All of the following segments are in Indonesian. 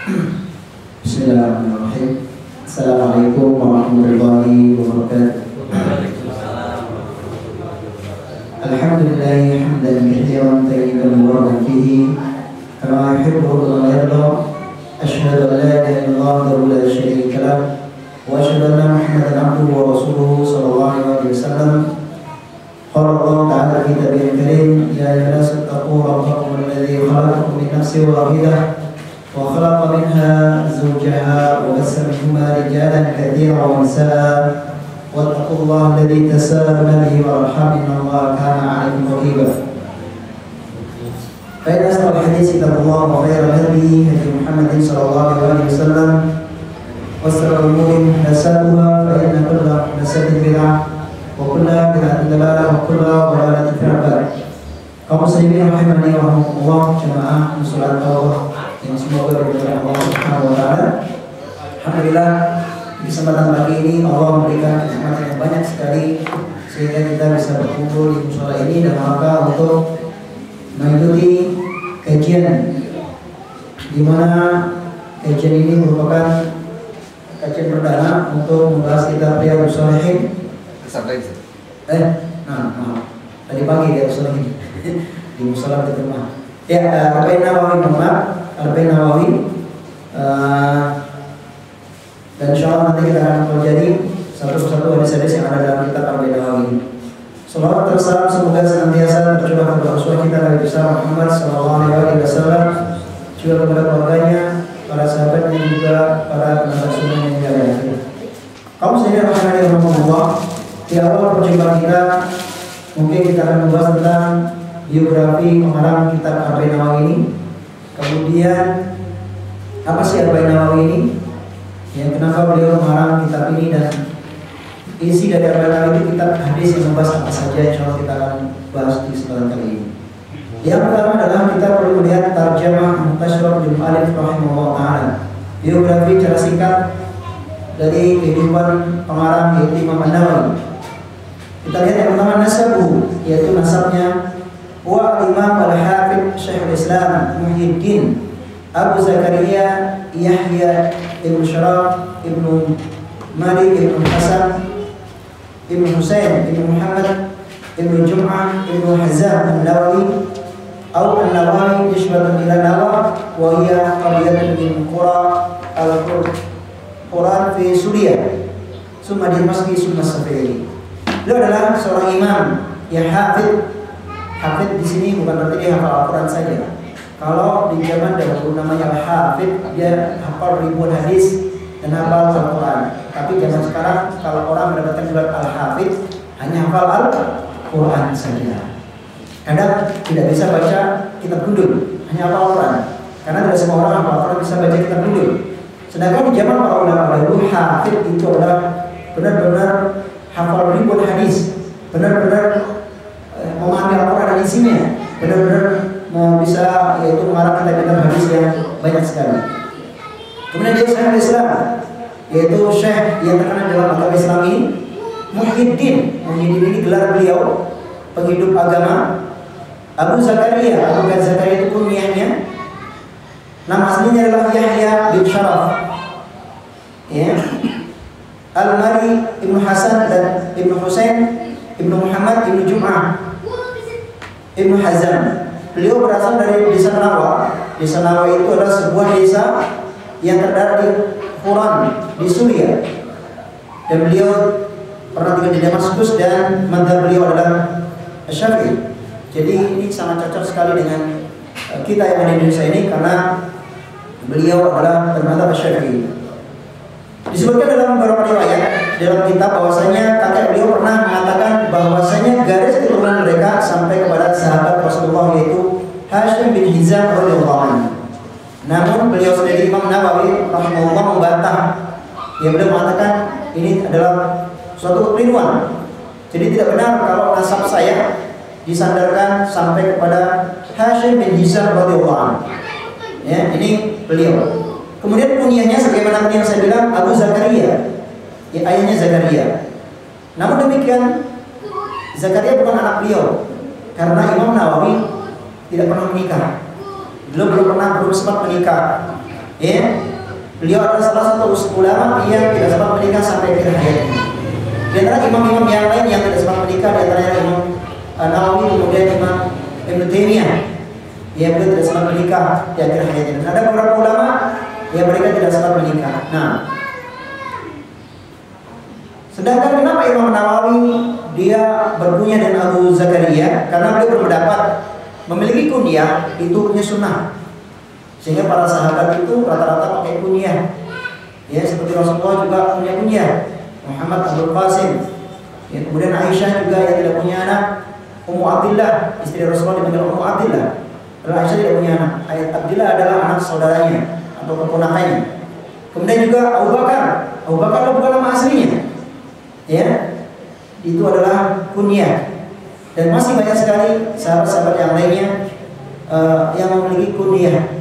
Bismillahirrahmanirrahim. Assalamualaikum warahmatullahi wabarakatuh. Alhamdulillahi hamdan katsiran tayyiban mubarakan fihi kama yuhibbu rabbuna wa yarda. Asyhadu an la ilaha illallah wahdahu la syarika lah wa asyhadu anna Muhammadan abduhu wa rasuluhu sallallahu alaihi wasallam. Qala Allah ta'ala fi kitabihil karim, ya ayyuhan nasu ittaqu rabbakum alladzi khalaqakum min nafsin wahidah وخلق منها زوجها وبث منهما رجالا كثيرا ونساء واتقوا الله الذي تساءلون به والارحام ان الله كان عليكم رقيبا. فإن أصدق الحديث كتاب الله وخير الهدي هدي محمد صلى الله عليه وسلم وشر الأمور محدثاتها فإن كل محدثة بدعة وكل بدعة ضلالة وكل ضلالة في النار. Kaum muslimin rahimani wa rahimakumullah, jemaah muslimat Allah yang semoga berdoa Allah Subhanahu wa taala. Alhamdulillah, di kesempatan pagi ini Allah memberikan kesempatan yang banyak sekali sehingga kita bisa berkumpul di mushola ini dan maka untuk mengikuti kajian di mana kajian ini merupakan kajian perdana untuk membahas kitab Riyadhus Shalihin. Tadi pagi dia Shalihin di mushola di rumah. Ya, Arba'in Nawawi Arba'in Nawawi, dan insyaallah nanti kita akan pelajari satu persatu hadis-hadis yang ada dalam kitab Arba'in Nawawi. Salawat tersalam semoga senantiasa tercurah kepada Rasul kita Nabi besar Muhammad sallallahu alaihi wasallam, juga kepada keluarganya, para sahabat dan juga para penasihat sunnah yang dijalankan. Kaum muslimin rahimahumullah, di awal perjumpaan kita mungkin kita akan membahas tentang biografi pengarang kitab Arba'in Nawawi ini. Kemudian apa sih Arba'in Nawawi ini? Yang kenapa beliau mengarang kitab ini, dan isi dari Arba'in Nawawi itu kitab hadis yang membahas apa saja, insyaallah kita akan bahas di kesempatan kali ini. Yang pertama adalah kita perlu melihat tarjamah Mukhtasar bin Alif rahimahullah taala. Biografi cara singkat dari kehidupan pengarang yaitu Imam An-Nawawi. Kita lihat yang pertama nasabu, yaitu nasabnya. Wa Imam Al-Hafidh Syekhul Islam Muhyiddin Abu Zakaria Yahya Ibn Syaraf Ibn Malik Ibn Hasan Ibn Husain Ibn Muhammad Ibn Jum'ah Ibn Hazam An-Nawawi atau An-Nawawi nisbatan ila Nawa wa hiya qaryatun min qura Al-Quran fi Suriah summa Dimashq summa Safari. Beliau adalah seorang imam yang hafid. Hafid di sini bukan berarti dia hafal Al-Quran saja. Kalau di zaman dahulu namanya Al-Hafid, dia hafal ribuan hadis dan hafal Al-Quran. Tapi zaman sekarang kalau orang mendapatkan gelar Al-Hafid, hanya hafal Al-Quran saja. Kadang tidak bisa baca kitab gundul, hanya hafal Al-Quran. Karena tidak semua orang hafal Al-Quran bisa baca kitab gundul. Sedangkan di zaman para ulama dahulu, Hafid itu adalah benar-benar hafal ribuan hadis, benar-benar memahami Al-Quran dan isinya, benar-benar bisa yaitu mengarang kitab-kitab hadis yang banyak sekali. Kemudian dia Syekhul Islam, yaitu Syekh yang terkenal dalam agama Islam ini, Muhyiddin. Muhyiddin ini gelar beliau, penghidup agama. Abu Zakaria, Abu Zakaria itu kunyahnya. Nama aslinya adalah Yahya bin Syaraf. Ya. Al-Mari Ibn Hasan dan Ibn Husain Ibn Muhammad Ibn Jum'ah Ibn Hazam. Beliau berasal dari desa Nawa. Desa Nawa itu adalah sebuah desa yang terdapat di Quran di Suriah. Dan beliau pernah tinggal di Damaskus dan mazhab beliau adalah Syafi'i. Jadi ini sangat cocok sekali dengan kita yang ada di Indonesia ini karena beliau adalah bermadzhab Syafi'i. Disebutkan dalam beberapa riwayat dalam kitab bahwasanya kakek beliau pernah mengatakan bahwasanya garis keturunan mereka sampai kepada sahabat Rasulullah yaitu Hashim bin Hizam radhiyallahu anhu. Namun beliau sendiri Imam Nawawi rahimahullah membantah. Ya, beliau mengatakan ini adalah suatu kekeliruan. Jadi tidak benar kalau nasab saya disandarkan sampai kepada Hashim bin Hizam radhiyallahu anhu. Ya, ini beliau. Kemudian kunyahnya sebagaimana yang saya bilang Abu Zakaria, ya, ayahnya Zakaria. Namun demikian Zakaria bukan anak beliau karena Imam Nawawi tidak pernah menikah. Belum sempat menikah. Ya, beliau adalah salah satu ulama yang tidak sempat menikah sampai akhir hayatnya. Di antara imam-imam yang lain yang tidak sempat menikah, di antaranya Imam Nawawi, kemudian Imam Ibnu Taimiyah, yang beliau tidak sempat menikah di akhir hayatnya. Dan ada beberapa ulama yang mereka tidak sempat menikah. Nah, sedangkan kenapa Imam Nawawi dia berkunyah dengan Abu Zakaria? Karena beliau berpendapat memiliki kunyah itu punya sunnah, sehingga para sahabat itu rata-rata pakai kunyah. Ya, seperti Rasulullah juga punya kunyah, Muhammad Abdul Qasim. Ya, kemudian Aisyah juga yang tidak punya anak, Ummu Abdillah, istri Rasulullah dipanggil Ummu Abdillah. Lalu Aisyah tidak punya anak. Abdillah adalah anak saudaranya atau keponakannya. Kemudian juga Abu Bakar. Abu Bakar bukan nama aslinya. Ya, itu adalah kunyah. Dan masih banyak sekali sahabat-sahabat yang lainnya yang memiliki kunyah.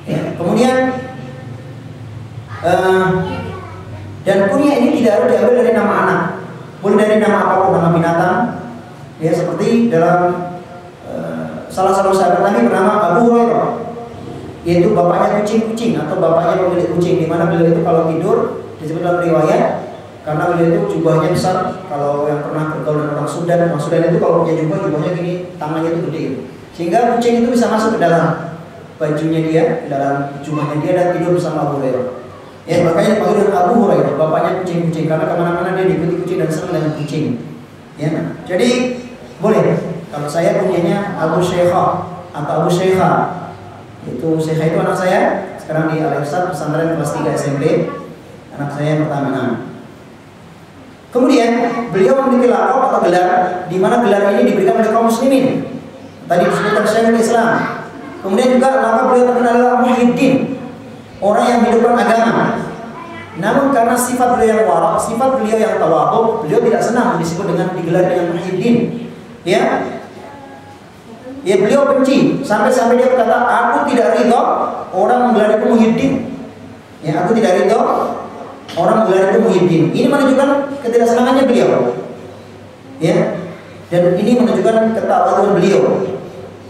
Ya, kemudian dan kunyah ini tidak harus diambil dari nama anak, boleh dari nama apapun, nama binatang. Ya, seperti dalam salah satu sahabat Nabi bernama Abu Hurairah, yaitu bapaknya kucing-kucing atau bapaknya pemilik kucing, di mana beliau itu kalau tidur disebut dalam riwayat karena beliau itu jubahnya besar. Kalau yang pernah bergaul dengan orang Sudan itu kalau punya jubahnya gini, tangannya itu gede, sehingga kucing itu bisa masuk ke dalam bajunya dia, ke dalam jubahnya dia dan tidur bersama Abu Hurairah. Ya, makanya dipanggil Abu Hurairah, bapaknya kucing-kucing, karena kemana-mana dia diikuti kucing dan senang dengan kucing. Ya, jadi boleh. Kalau saya punyanya Abu Syekhah atau Abu Syekhah, itu Syekhah itu anak saya sekarang di Al-Irsad pesantren kelas 3 SMP, anak saya yang pertama. Kemudian beliau memiliki lakop atau gelar, di mana gelar ini diberikan oleh kaum muslimin. Tadi disebutkan Syekhul Islam. Kemudian juga lakop beliau terkenal adalah Muhyiddin, orang yang menghidupkan agama. Namun karena sifat beliau yang warak, sifat beliau yang tawadhu, beliau tidak senang disebut dengan digelar dengan Muhyiddin. Ya, beliau benci sampai dia berkata, aku tidak ridho orang menggelariku Muhyiddin. Ya, aku tidak ridho orang menggelariku Muhyiddin. Ini menunjukkan ketidaksenangannya beliau. Ya, dan ini menunjukkan ketakwaan beliau,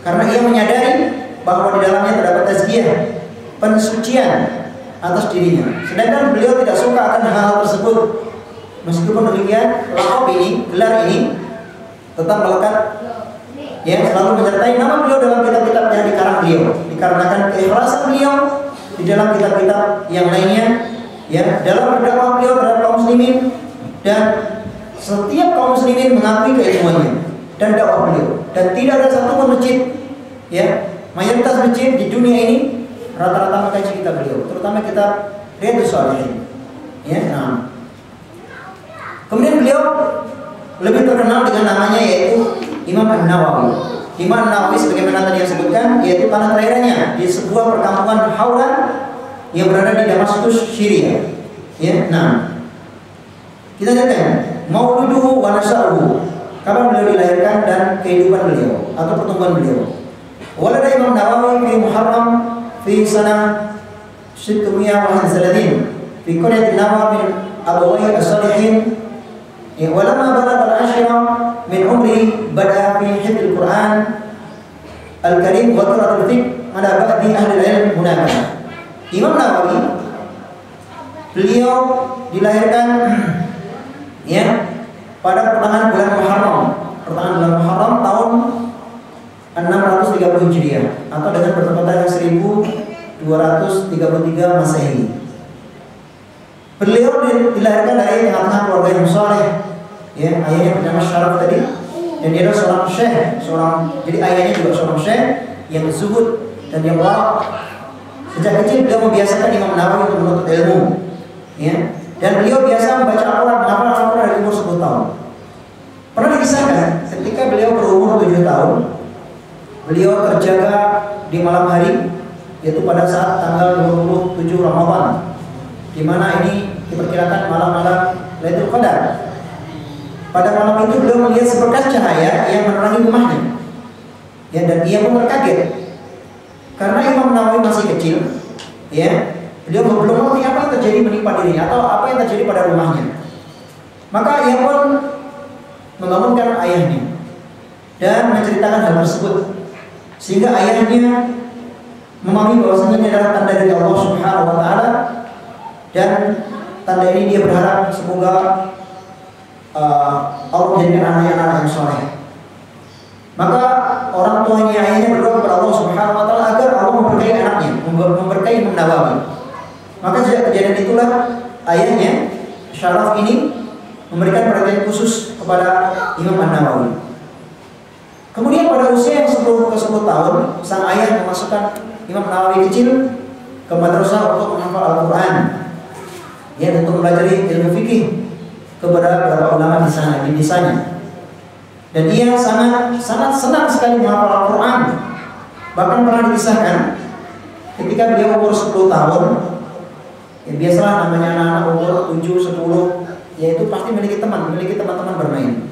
karena ia menyadari bahwa di dalamnya terdapat tazkiyah, pensucian atas dirinya. Sedangkan beliau tidak suka akan hal tersebut. Meskipun demikian, lakop ini, gelar ini tetap melekat, ya, selalu menyertai nama beliau dalam kitab-kitab yang dikarang beliau, dikarenakan keikhlasan beliau di dalam kitab-kitab yang lainnya, ya, dalam berdakwah beliau terhadap kaum muslimin, dan setiap kaum muslimin mengakui keilmuannya dan dakwah beliau. Dan tidak ada satu pun masjid, ya, mayoritas masjid di dunia ini rata-rata mengkaji kitab beliau, terutama kitab Riyadhus Shalihin. Ya, nah. Kemudian beliau lebih terkenal dengan namanya yaitu Imam An-Nawawi. Imam An-Nawawi sebagaimana tadi yang sebutkan, yaitu tanah kelahirannya di sebuah perkampungan Hauran yang berada di Damaskus, Syria. Ya, nah. Kita lihat mauliduhu wa nasya'uhu, kapan beliau dilahirkan dan kehidupan beliau atau pertumbuhan beliau. Walada Imam Nawawi fi Muharram fi sanah 631 fi qaryat Nawawi min Abawai as-Salihin. Walamma balagha al-ashra min umri bada fi hifdz al-Qur'an al-Karim wa qira'atul fiqh ala ba'di ahli al-ilm hunaka. Imam Nawawi beliau dilahirkan ya pada pertengahan bulan Muharram tahun 630 Hijriah atau dengan bertepatan 1233 Masehi. Beliau dilahirkan dari tengah-tengah keluarga yang saleh. Ya, ayahnya bernama Syaraf tadi, dan dia adalah seorang syekh, jadi ayahnya juga seorang syekh yang zuhud dan yang warak. Sejak kecil beliau membiasakan Imam Nawawi untuk menuntut ilmu. Ya, dan beliau biasa membaca Al-Quran, menghafal Al-Quran dari umur 10 tahun. Pernah dikisahkan ketika beliau berumur 7 tahun, beliau terjaga di malam hari, yaitu pada saat tanggal 27 Ramadan, di mana ini diperkirakan malam-malam Lailatul Qadar. Pada malam itu beliau melihat seberkas cahaya yang menerangi rumahnya. Ya, dan ia pun terkaget. Karena Imam Nawawi masih kecil, ya, beliau belum mengerti apa yang terjadi menimpa dirinya atau apa yang terjadi pada rumahnya. Maka ia pun membangunkan ayahnya dan menceritakan hal tersebut, sehingga ayahnya memahami bahwasanya ini adalah tanda dari Allah Subhanahu wa taala, dan tanda ini dia berharap semoga Allah menjadikan anaknya anak yang soleh. Maka orang tuanya ayahnya berdoa kepada Allah Subhanahu wa taala agar Allah memberkahi anaknya, memberkahi Imam Nawawi. Maka sejak kejadian itulah ayahnya Syaraf ini memberikan perhatian khusus kepada Imam Nawawi. Kemudian pada usia yang 10 tahun, sang ayah memasukkan Imam Nawawi kecil ke madrasah untuk menghafal Al-Quran, ya, untuk mempelajari ilmu fikih kepada beberapa ulama di desanya. Dan ia sangat senang sekali menghafal Al-Quran. Bahkan pernah dikisahkan ketika beliau umur 10 tahun, ya biasalah namanya anak-anak umur 7, 10, yaitu pasti memiliki teman-teman bermain.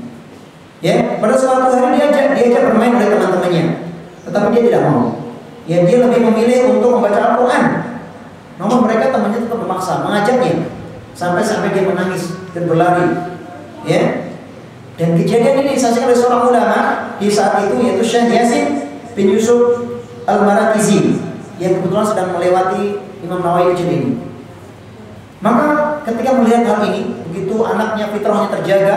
Ya, pada suatu hari diajak bermain oleh teman-temannya, tetapi dia tidak mau. Ya, dia lebih memilih untuk membaca Al-Quran. Namun mereka temannya tetap memaksa, mengajaknya, sampai dia menangis dan berlari. Ya. Dan kejadian ini disaksikan oleh seorang ulama di saat itu, yaitu Syekh Yasin bin Yusuf Al-Marakizi, yang kebetulan sedang melewati Imam Nawawi kecil ini. Maka ketika melihat hal ini, begitu anaknya fitrahnya terjaga,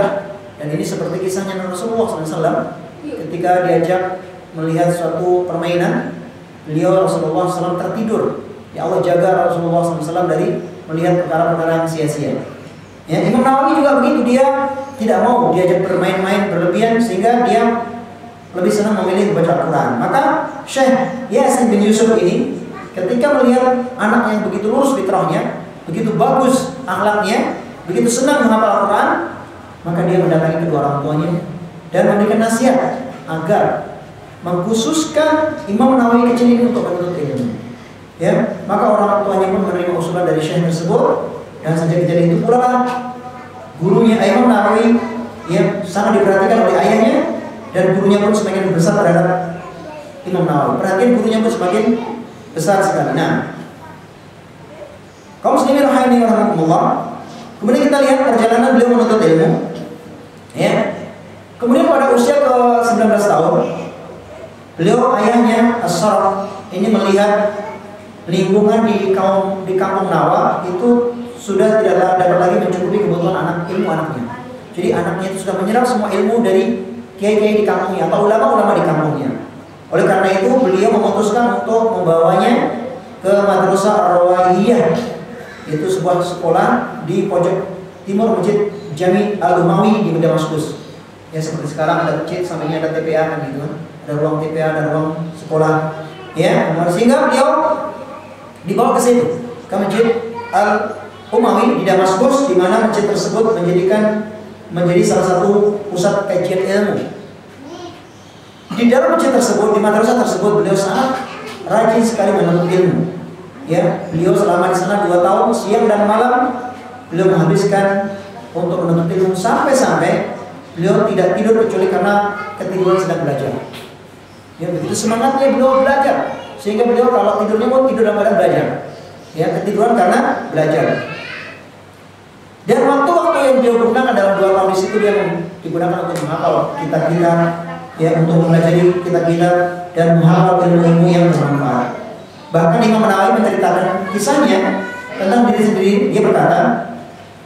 dan ini seperti kisahnya Rasulullah SAW ketika diajak melihat suatu permainan, beliau Rasulullah SAW tertidur. Ya Allah jaga Rasulullah SAW dari melihat perkara-perkara yang sia-sia. Ya, Imam Nawawi juga begitu, dia tidak mau diajak bermain-main berlebihan sehingga dia lebih senang memilih membaca Al-Quran. Maka Syekh Yasin bin Yusuf ini ketika melihat anak yang begitu lurus fitrahnya, begitu bagus akhlaknya, begitu senang menghafal Al-Quran, maka dia mendatangi kedua orang tuanya dan memberikan nasihat agar mengkhususkan Imam Nawawi kecil ini untuk menuntut ilmu. Ya, maka orang tuanya pun menerima usulan dari Syekh tersebut. Dan sejak kejadian itu pula gurunya Imam Nawawi yang sangat diperhatikan oleh ayahnya, dan gurunya pun semakin besar terhadap Imam Nawawi. Perhatian gurunya pun semakin besar sekali. Nah, kaum muslimin rahimani wa rahimakumullah. Kemudian kita lihat perjalanan beliau menuntut ilmu. Ya. Kemudian pada usia ke-19 tahun, beliau ayahnya As-Sarf ini melihat lingkungan di kampung Nawa itu sudah tidak dapat lagi mencukupi kebutuhan ilmu anaknya. Jadi anaknya itu sudah menyerap semua ilmu dari kiai-kiai di kampungnya atau ulama-ulama di kampungnya. Oleh karena itu beliau memutuskan untuk membawanya ke Madrasah Ar-Rawaiyah, yaitu sebuah sekolah di pojok timur Masjid Jami Al-Umawi di Damaskus. Ya, seperti sekarang ada masjid, sampingnya ada TPA kan gitu. Ada ruang TPA, ada ruang sekolah. Ya, sehingga beliau dibawa ke situ, ke Masjid Al-Umawi di Damaskus, di mana masjid tersebut menjadi salah satu pusat kajian ilmu. Di dalam masjid tersebut, di madrasah tersebut, beliau sangat rajin sekali menuntut ilmu. Ya, beliau selama di sana 2 tahun, siang dan malam beliau menghabiskan untuk menuntut ilmu, sampai-sampai beliau tidak tidur kecuali karena ketiduran sedang belajar. Ya, begitu semangatnya beliau belajar, sehingga beliau kalau tidurnya pun tidur dalam keadaan belajar. Ya, ketiduran karena belajar. Dan waktu-waktu yang beliau gunakan dalam 2 tahun di situ, dia digunakan untuk menghafal kitab-kitab, ya, untuk mempelajari kitab-kitab dan menghafal ilmu-ilmu yang bermanfaat. Bahkan Imam Nawawi menceritakan kisahnya tentang diri sendiri. Dia berkata,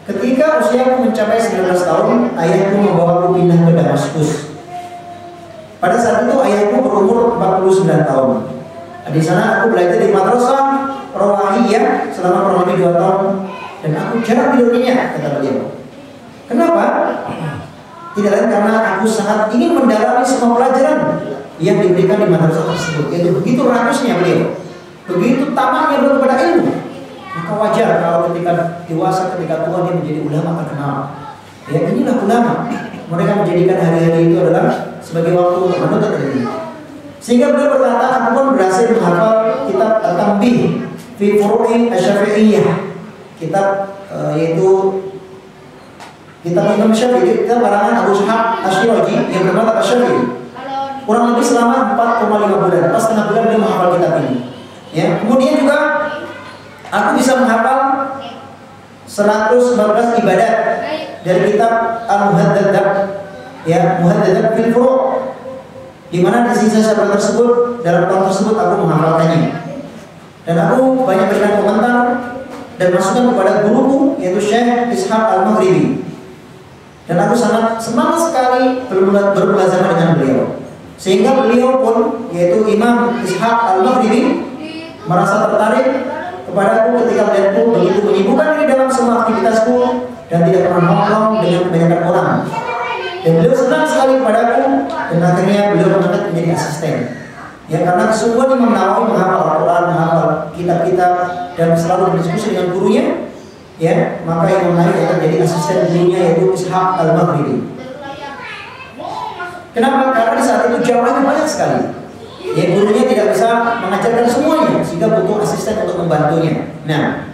ketika usiaku mencapai 19 tahun, ayahku membawaku pindah ke Damaskus. Pada saat itu ayahku berumur 49 tahun. Di sana aku belajar di Madrasah Rawaiyah selama kurang lebih 2 tahun, dan aku jarang tidurnya, kata beliau. Kenapa? Tidak lain karena aku sangat ingin mendalami semua pelajaran yang diberikan di madrasah tersebut. Yaitu begitu ragusnya beliau, begitu tamaknya beliau kepada ilmu. Maka wajar kalau ketika dewasa, ketika tua, dia menjadi ulama terkenal. Ya, inilah ulama. Mereka menjadikan hari-hari itu adalah sebagai waktu untuk menuntut ilmu. Sehingga beliau berkata, aku pun berhasil menghafal kitab At-Tanbih fi Furu'i Asy-Syafi'iyyah. Kitab yaitu kitab Imam Syafi'i, kitab karangan Abu Ishaq Asy-Syirazi yang bernama Asy-Syafi'i. Kurang lebih selama 4,5 bulan, pas setengah bulan beliau menghafal kitab ini. Ya, kemudian juga aku bisa menghafal 114 ibadat dari kitab Al-Muhaddadzat, ya, Muhaddadzat fil Furu', di mana di sisa syarat tersebut, dalam tahun tersebut aku menghafalkannya. Dan aku banyak berikan komentar dan masukan kepada guruku yaitu Syekh Ishaq Al-Maghribi. Dan aku sangat semangat sekali bermulazamah dengan beliau. Sehingga beliau pun yaitu Imam Ishaq Al-Maghribi merasa tertarik kepada aku ketika melihatku begitu menyibukkan diri dalam semua aktivitasku dan tidak pernah nongkrong dengan kebanyakan orang. Dan beliau senang sekali kepadaku dan akhirnya beliau mengangkat menjadi asisten. Ya, karena kesungguhan Imam Nawawi menghafal Al-Quran, menghafal kitab-kitab dan selalu berdiskusi dengan gurunya, ya, maka Imam Nawawi akan jadi asisten gurunya yaitu Ishaq Al-Maghribi. Kenapa? Karena di saat itu jamaahnya banyak sekali. Ya, gurunya tidak bisa mengajarkan semuanya, sehingga butuh asisten untuk membantunya. Nah,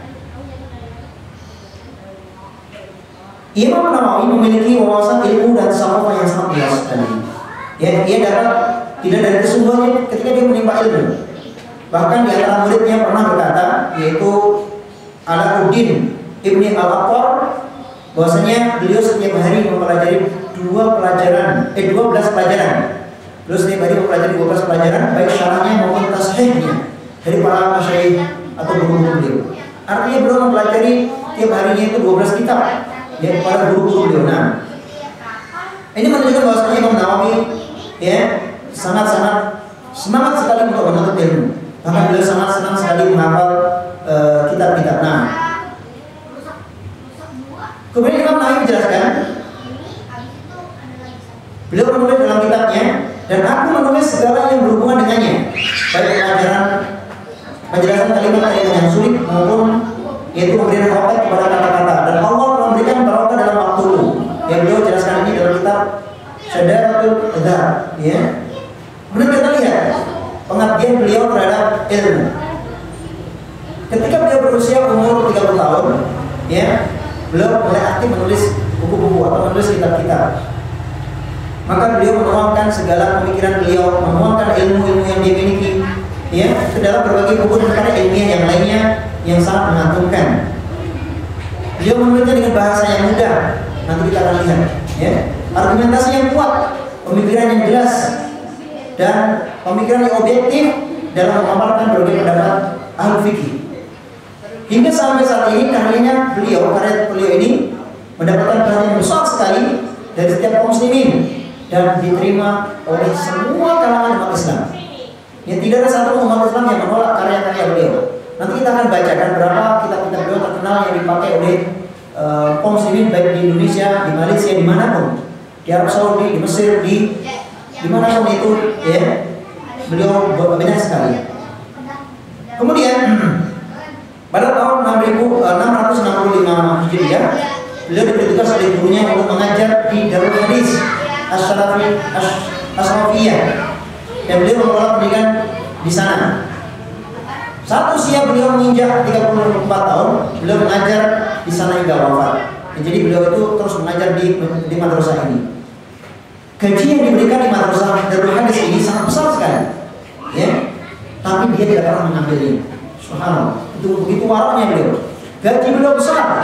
Imam Nawawi memiliki wawasan ilmu dan safafah yang sangat luas tadi. Ya, dia dapat tidak dari kesungguhannya ketika dia menimba ilmu. Bahkan di antara muridnya pernah berkata, yaitu Alauddin Ibni Al-Attar, bahwasanya beliau setiap hari mempelajari 12 pelajaran. Beliau setiap hari mempelajari 12 pelajaran, baik syarahnya maupun tashihnya dari para masyayikh atau guru-guru beliau. Artinya beliau mempelajari tiap harinya itu 12 kitab ya para guru-guru beliau. Nah, ini menunjukkan bahwasanya Imam Nawawi ya sangat-sangat semangat sekali untuk menuntut ilmu. Bahkan beliau sangat senang sekali menghafal kitab-kitab. Nah, kemudian Imam Nawawi menjelaskan, beliau menulis dalam kitabnya, dan aku menulis segala yang berhubungan dengannya, baik pelajaran penjelasan kalimat-kalimat yang sulit maupun yaitu memberikan barokah kepada kata-kata. Dan Allah memberikan barokah dalam waktu. Yang beliau jelaskan ini dalam kitab Syadaratul Adhar. Ya. Kemudian kita lihat pengabdian beliau terhadap ilmu. Ketika beliau berusia umur 30 tahun, ya, beliau mulai aktif menulis buku-buku atau menulis kitab-kitab. Maka beliau menuangkan segala pemikiran beliau, menuangkan ilmu-ilmu yang dia miliki, ya, ke dalam berbagai buku dan karya ilmiah yang lainnya yang sangat mengagumkan. Beliau menulisnya dengan bahasa yang mudah. Nanti kita akan lihat, ya, argumentasi yang kuat, pemikiran yang jelas, dan pemikiran yang objektif dalam memaparkan berbagai pendapat ahli fikih. Hingga sampai saat ini karya beliau ini mendapatkan perhatian besar sekali dari setiap kaum muslimin dan diterima oleh semua kalangan umat Islam. Ya, tidak ada satu umat Islam yang menolak karya-karya beliau. Nanti kita akan bacakan berapa kitab-kitab beliau terkenal yang dipakai oleh kaum muslimin baik di Indonesia, di Malaysia, dimanapun, di Arab Saudi, di Mesir, di manapun itu, ya, beliau banyak sekali. Kemudian pada tahun 665 Hijriah, beliau diperintahkan oleh gurunya untuk mengajar di Darul Hadis Ashrafiyah, dan beliau mengelola pendidikan di sana. Saat usia beliau menginjak 34 tahun, beliau mengajar di sana hingga wafat. Jadi beliau itu terus mengajar di madrasah ini. Gaji yang diberikan di madrasah Darul Hadis ini sangat besar sekali, ya. Tapi dia tidak pernah mengambilnya. Subhanallah, itu begitu waraknya beliau. Gaji beliau besar,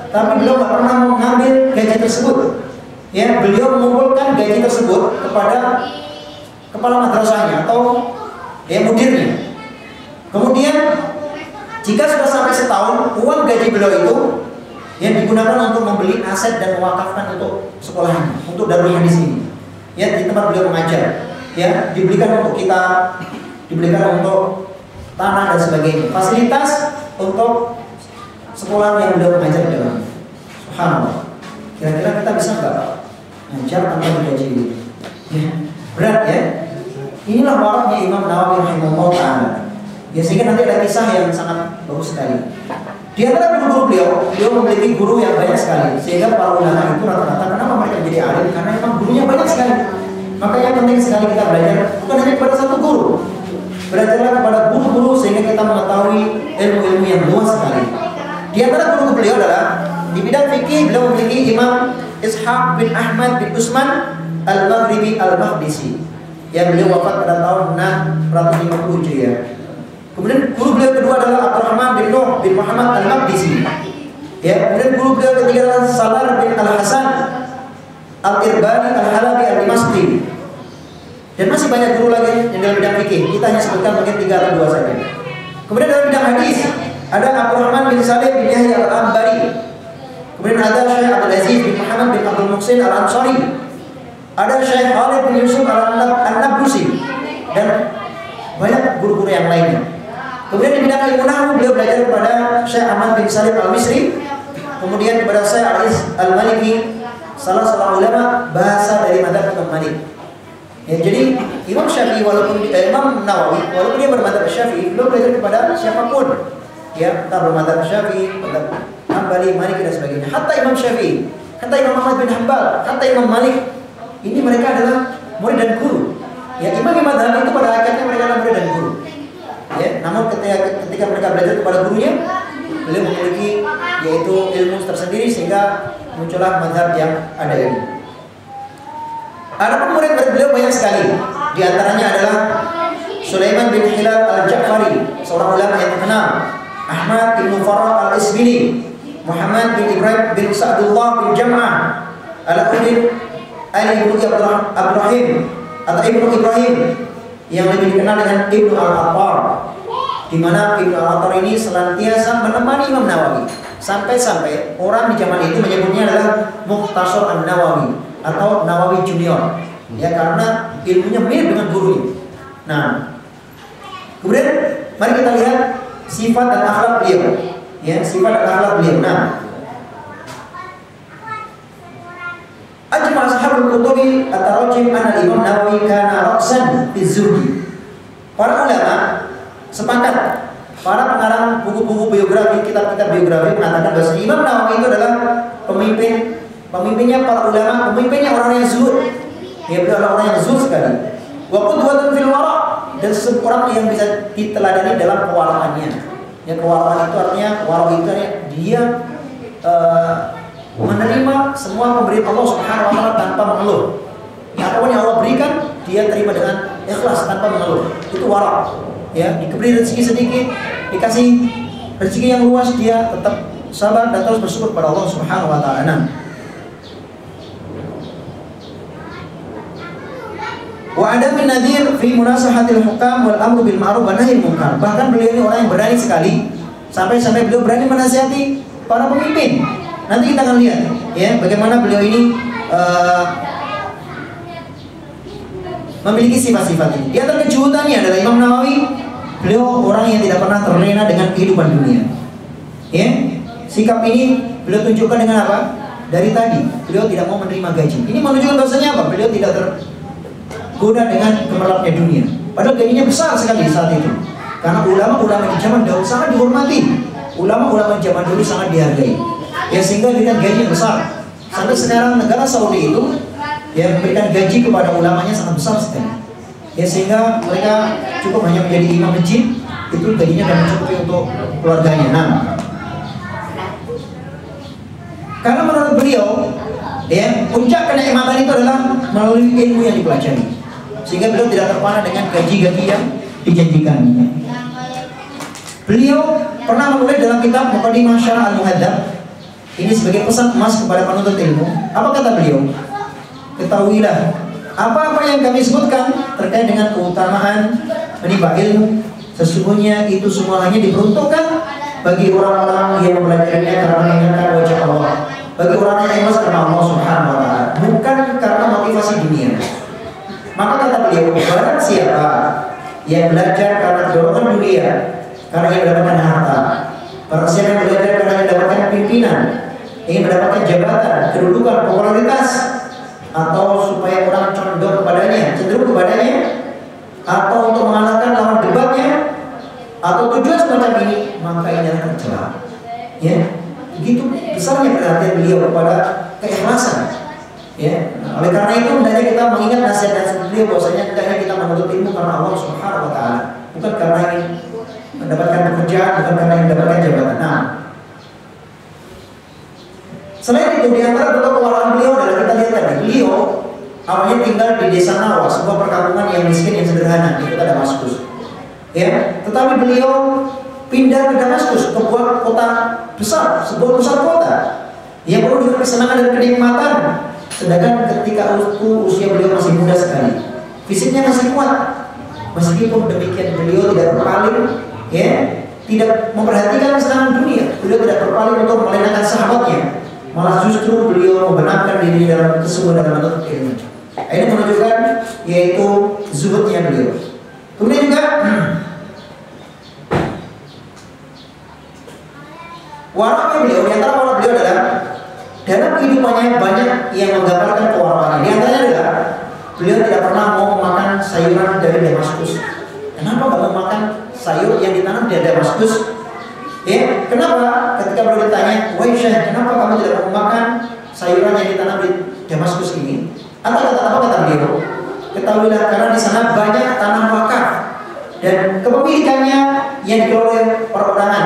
tapi beliau tidak pernah mengambil gaji tersebut. Ya, beliau mengumpulkan gaji tersebut kepada kepala madrasahnya atau ya mudirnya. Kemudian jika sudah sampai setahun, uang gaji beliau itu yang digunakan untuk membeli aset dan mewakafkan untuk sekolahnya, untuk Darul Hadis ini. Ya, di tempat beliau mengajar. Ya, diberikan untuk kita, diberikan untuk tanah dan sebagainya. Fasilitas untuk sekolah yang beliau mengajar di dalam. Subhanallah. Kira-kira kita bisa nggak mengajar tanpa digaji ini? Ya, berat ya. Inilah waraknya Imam Nawawi rahimahullah ta'ala. Ya, sehingga nanti ada kisah yang sangat bagus sekali. Di antara guru-guru beliau memiliki guru yang banyak sekali. Sehingga para ulama itu rata-rata kenapa mereka menjadi alim? Karena memang gurunya banyak sekali. Maka yang penting sekali kita belajar bukan hanya kepada satu guru. Belajarlah kepada guru-guru sehingga kita mengetahui ilmu-ilmu yang luas sekali. Di antara guru beliau adalah di bidang fikih beliau memiliki Imam Ishaq bin Ahmad bin Usman Al-Maghribi Al-Maqdisi yang beliau wafat pada tahun 650 Hijriah. Kemudian guru beliau kedua adalah Abdurrahman bin Nuh bin Muhammad Al-Maqdisi. Ya, kemudian guru beliau ketiga adalah Salar bin Al-Hasan Al-Irbani Al-Halabi Al-Dimashqi. Dan masih banyak guru lagi yang dalam bidang fikih. Kita hanya sebutkan mungkin 3 atau 2 saja. Kemudian dalam bidang hadis ada Abdurrahman bin Salim bin Yahya al-Ambari. Kemudian ada Syekh Abdul Aziz bin Muhammad bin Abdul Muhsin al-Ansari. Ada Syekh Khalid bin Yusuf al-Nablusi dan banyak guru-guru yang lainnya. Kemudian di bidang ilmu nahwu beliau belajar kepada Syekh Ahmad bin Salim al-Misri. Kemudian kepada Syekh Al-Is al-Maliki, salah seorang ulama bahasa dari madzhab Imam Malik. Ya, jadi Imam Syafi'i walaupun Imam Nawawi walaupun dia bermadzhab Syafi'i, beliau belajar kepada siapapun. Ya, entah bermadzhab Syafi'i, madzhab Hambali, Maliki dan sebagainya. Hatta Imam Syafi'i, hatta Imam Ahmad bin Hanbal, hatta Imam Malik, ini mereka adalah murid dan guru. Ya, imam-imam madzhab itu pada akhirnya mereka adalah murid dan guru. Ya, namun ketika mereka belajar kepada gurunya, beliau memiliki yaitu ilmu tersendiri sehingga muncullah mazhab yang ada ini. Ada murid beliau banyak sekali. Di antaranya adalah Sulaiman bin Hilal al-Ja'fari, seorang ulama yang terkenal. Ahmad bin Farah al-Isbili, Muhammad bin Ibrahim bin Sa'dullah bin Jam'ah, Al-Udin Ali bin Ibrahim atau Ibnu Ibrahim yang lebih dikenal dengan Ibnu Al-Attar, di mana Ibnu Al-Attar ini senantiasa menemani Imam Nawawi sampai-sampai orang di zaman itu menyebutnya adalah Mukhtasar An-Nawawi atau Nawawi Junior, ya, karena ilmunya mirip dengan gurunya. Nah, kemudian mari kita lihat sifat dan akhlak beliau, ya, sifat dan akhlak beliau. Nah, ajma ashabul kutubi at-tarajim anna Imam Nawawi kana ra'san fi zuhdi. Para ulama sepakat, para pengarang buku-buku biografi, kitab-kitab biografi mengatakan bahwa Imam Nawawi itu adalah pemimpinnya para ulama, pemimpinnya orang yang zuhud. Ya, beliau adalah orang yang zuhud sekali. Wa qudwatun fil wara', dan seseorang yang bisa diteladani dalam kewaraannya. Ya, kewaraan itu artinya, wara' itu artinya dia menerima semua pemberian Allah Subhanahu wa taala tanpa mengeluh. Ya, apapun yang Allah berikan, dia terima dengan ikhlas tanpa mengeluh. Itu wara'. Ya, diberi rezeki sedikit, dikasih rezeki yang luas, dia tetap sabar dan terus bersyukur pada Allah Subhanahu wa taala. Wa ada min nadir fi munasahatil hukam wal amru bil ma'ruf wa nahyil munkar. Bahkan beliau ini orang yang berani sekali, sampai beliau berani menasihati para pemimpin. Nanti kita akan lihat, ya, bagaimana beliau ini memiliki sifat-sifat ini. Di antara kejutannya adalah Imam Nawawi, beliau orang yang tidak pernah terlena dengan kehidupan dunia. Ya, sikap ini beliau tunjukkan dengan apa? Dari tadi, beliau tidak mau menerima gaji. Ini menunjukkan bahwasanya apa? Beliau tidak tergoda dengan gemerlapnya dunia. Padahal gajinya besar sekali saat itu. Karena ulama-ulama di zaman dahulu sangat dihormati. Ulama-ulama zaman dulu sangat dihargai. Ya, sehingga dengan gaji besar. Sampai sekarang negara Saudi itu yang memberikan gaji kepada ulamanya sangat besar sekali. Ya, sehingga mereka cukup hanya menjadi imam masjid, itu gajinya akan mencukupi untuk keluarganya. Nah, karena menurut beliau, ya, puncak kenikmatan itu adalah melalui ilmu yang dipelajari, sehingga beliau tidak terpana dengan gaji-gaji yang dijanjikan. Beliau pernah menulis dalam kitab Muqaddimah Syarah Al-Muhadzab ini sebagai pesan emas kepada penuntut ilmu. Apa kata beliau? Ketahuilah, apa-apa yang kami sebutkan terkait dengan keutamaan menimba ilmu, sesungguhnya itu semua hanya diperuntukkan bagi orang-orang yang mempelajarinya karena menginginkan wajah Allah, bagi orang yang ikhlas karena Allah Subhanahu wa taala, bukan karena motivasi dunia. Maka kata beliau, barang siapa yang belajar karena dorongan dunia, karena ingin mendapatkan harta, barang siapa yang belajar karena ingin mendapatkan pimpinan, ingin mendapatkan jabatan, kedudukan, popularitas, atau supaya orang condong kepadanya, cenderung kepadanya, atau untuk mengalahkan lawan debatnya, atau tujuan semacam ini, maka ini akan tercela. Ya, begitu besarnya perhatian beliau kepada keikhlasan. Ya, oleh karena itu hendaknya kita mengingat nasihat-nasihat beliau bahwasanya hendaknya kita menuntut ilmu karena Allah Subhanahu wa taala, bukan karena ingin mendapatkan pekerjaan, bukan karena ingin mendapatkan jabatan. Nah, selain itu di antara bentuk kewaraan beliau adalah kita lihat tadi, beliau awalnya tinggal di desa Nawa, sebuah perkampungan yang miskin yang sederhana di kota Damaskus. Ya, tetapi beliau pindah ke Damaskus, ke sebuah kota besar, sebuah pusat kota yang penuh dengan kesenangan dan kenikmatan. Sedangkan ketika usia beliau masih muda sekali, fisiknya masih kuat. Meskipun demikian beliau tidak berpaling ya, tidak memperhatikan kesenangan dunia. Beliau tidak berpaling untuk melenakan sahabatnya, malah justru beliau membenarkan diri dalam kesungguhan dalam menuntut ilmu. Ini menunjukkan yaitu zuhudnya beliau. Kemudian juga warnanya beliau, di antara warna beliau adalah dalam kehidupannya banyak yang menggambarkan kewarnaan. Di antaranya adalah beliau tidak pernah mau makan sayuran dari Damaskus. Kenapa nggak mau makan sayur yang ditanam di Damaskus? Ya, kenapa? Ketika beliau ditanya, "Wahai Syekh, kenapa kamu tidak mau makan sayuran yang ditanam di Damaskus ini?" Apa kata beliau? Ketahuilah karena di sana banyak tanah wakaf dan kepemilikannya yang dikelola oleh perorangan,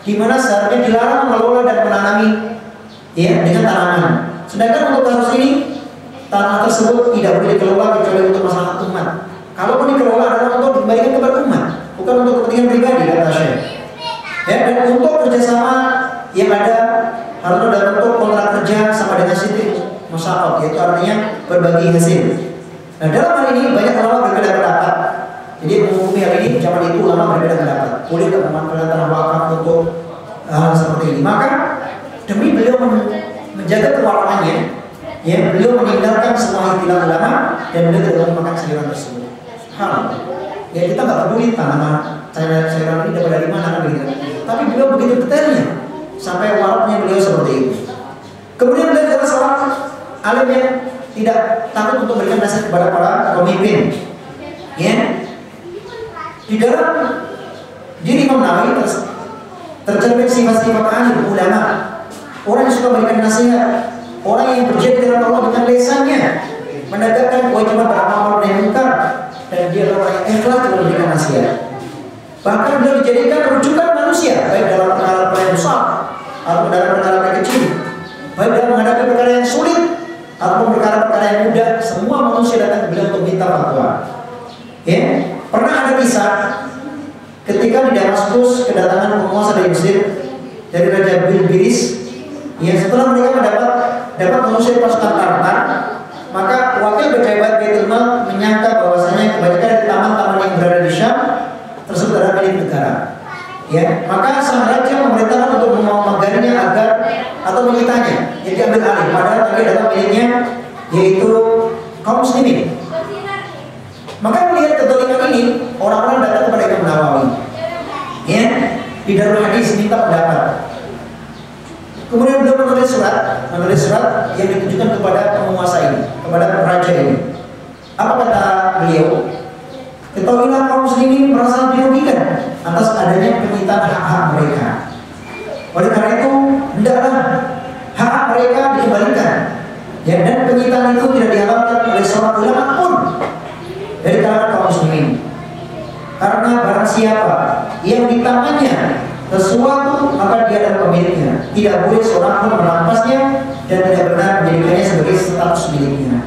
di mana seharusnya dilarang mengelola dan menanami ya dengan tanaman. Sedangkan untuk kasus ini tanah tersebut tidak boleh dikelola kecuali untuk masalah umat. Kalaupun dikelola adalah untuk dikembalikan kepada umat, bukan untuk kepentingan pribadi, kata Syekh. Ya, dan untuk kerjasama yang ada harus dalam bentuk kontrak kerja sama dengan sitik masyarakat, yaitu artinya berbagi hasil. Nah, dalam hal ini banyak ulama berbeda pendapat. Jadi menghukumi hal ini zaman itu ulama berbeda pendapat. Boleh tak memanfaatkan tanah wakaf untuk hal seperti ini? Maka demi beliau menjaga kewarnaannya, ya beliau meninggalkan semua istilah ulama dan beliau tidak memakan sayuran tersebut. Ya kita nggak peduli tanaman sayuran ini dapat dari mana kan begitu. Tapi beliau begitu detailnya sampai warnanya beliau seperti itu. Kemudian beliau adalah seorang alim yang tidak takut untuk memberikan nasihat kepada para pemimpin. Ya, di dalam diri Imam Nawawi tercermin sifat-sifat alim ulama. Orang yang suka memberikan nasihat, orang yang berjihad di jalan Allah dengan lisannya, menegakkan kewajiban beramal nahi munkar, dan dia adalah orang yang ikhlas dalam memberikan nasihat. Bahkan beliau dijadikan rujukan manusia, baik dalam perkara-perkara yang besar atau dalam perkara-perkara kecil, baik dalam menghadapi perkara yang sulit atau perkara-perkara yang mudah. Semua manusia datang ke beliau untuk minta fatwa. Ya, pernah ada kisah ketika di Damaskus kedatangan penguasa dari Mesir, dari Raja Bilbiris. Ya, setelah mereka dapat menguasai pasukan Tartar, maka wakil pejabat Baitul Mal menyangka bahwasanya kebanyakan dari taman-taman yang berada di Syam tersebut adalah milik negara. Ya, maka sang raja memerintahkan untuk memegangnya agar atau menyitanya, jadi ambil alih. Padahal tadi adalah miliknya, yaitu kaum muslimin. Maka melihat kezaliman ini, orang-orang datang kepada Imam Nawawi. Ya, di Darul Hadis minta pendapat. Kemudian beliau menulis surat yang ditujukan kepada penguasa ini, kepada raja ini. Apa kata beliau? Ketahuilah kaum muslimin merasa dirugikan atas adanya penyitaan hak-hak mereka. Oleh karena itu, hendaklah hak mereka dikembalikan. Ya, dan penyitaan itu tidak dihalalkan oleh seorang ulama pun dari kalangan kaum muslimin. Karena barang siapa yang di tangannya sesuatu, maka dia adalah pemiliknya. Tidak boleh seorang pun merampasnya dan tidak benar menjadikannya sebagai status miliknya.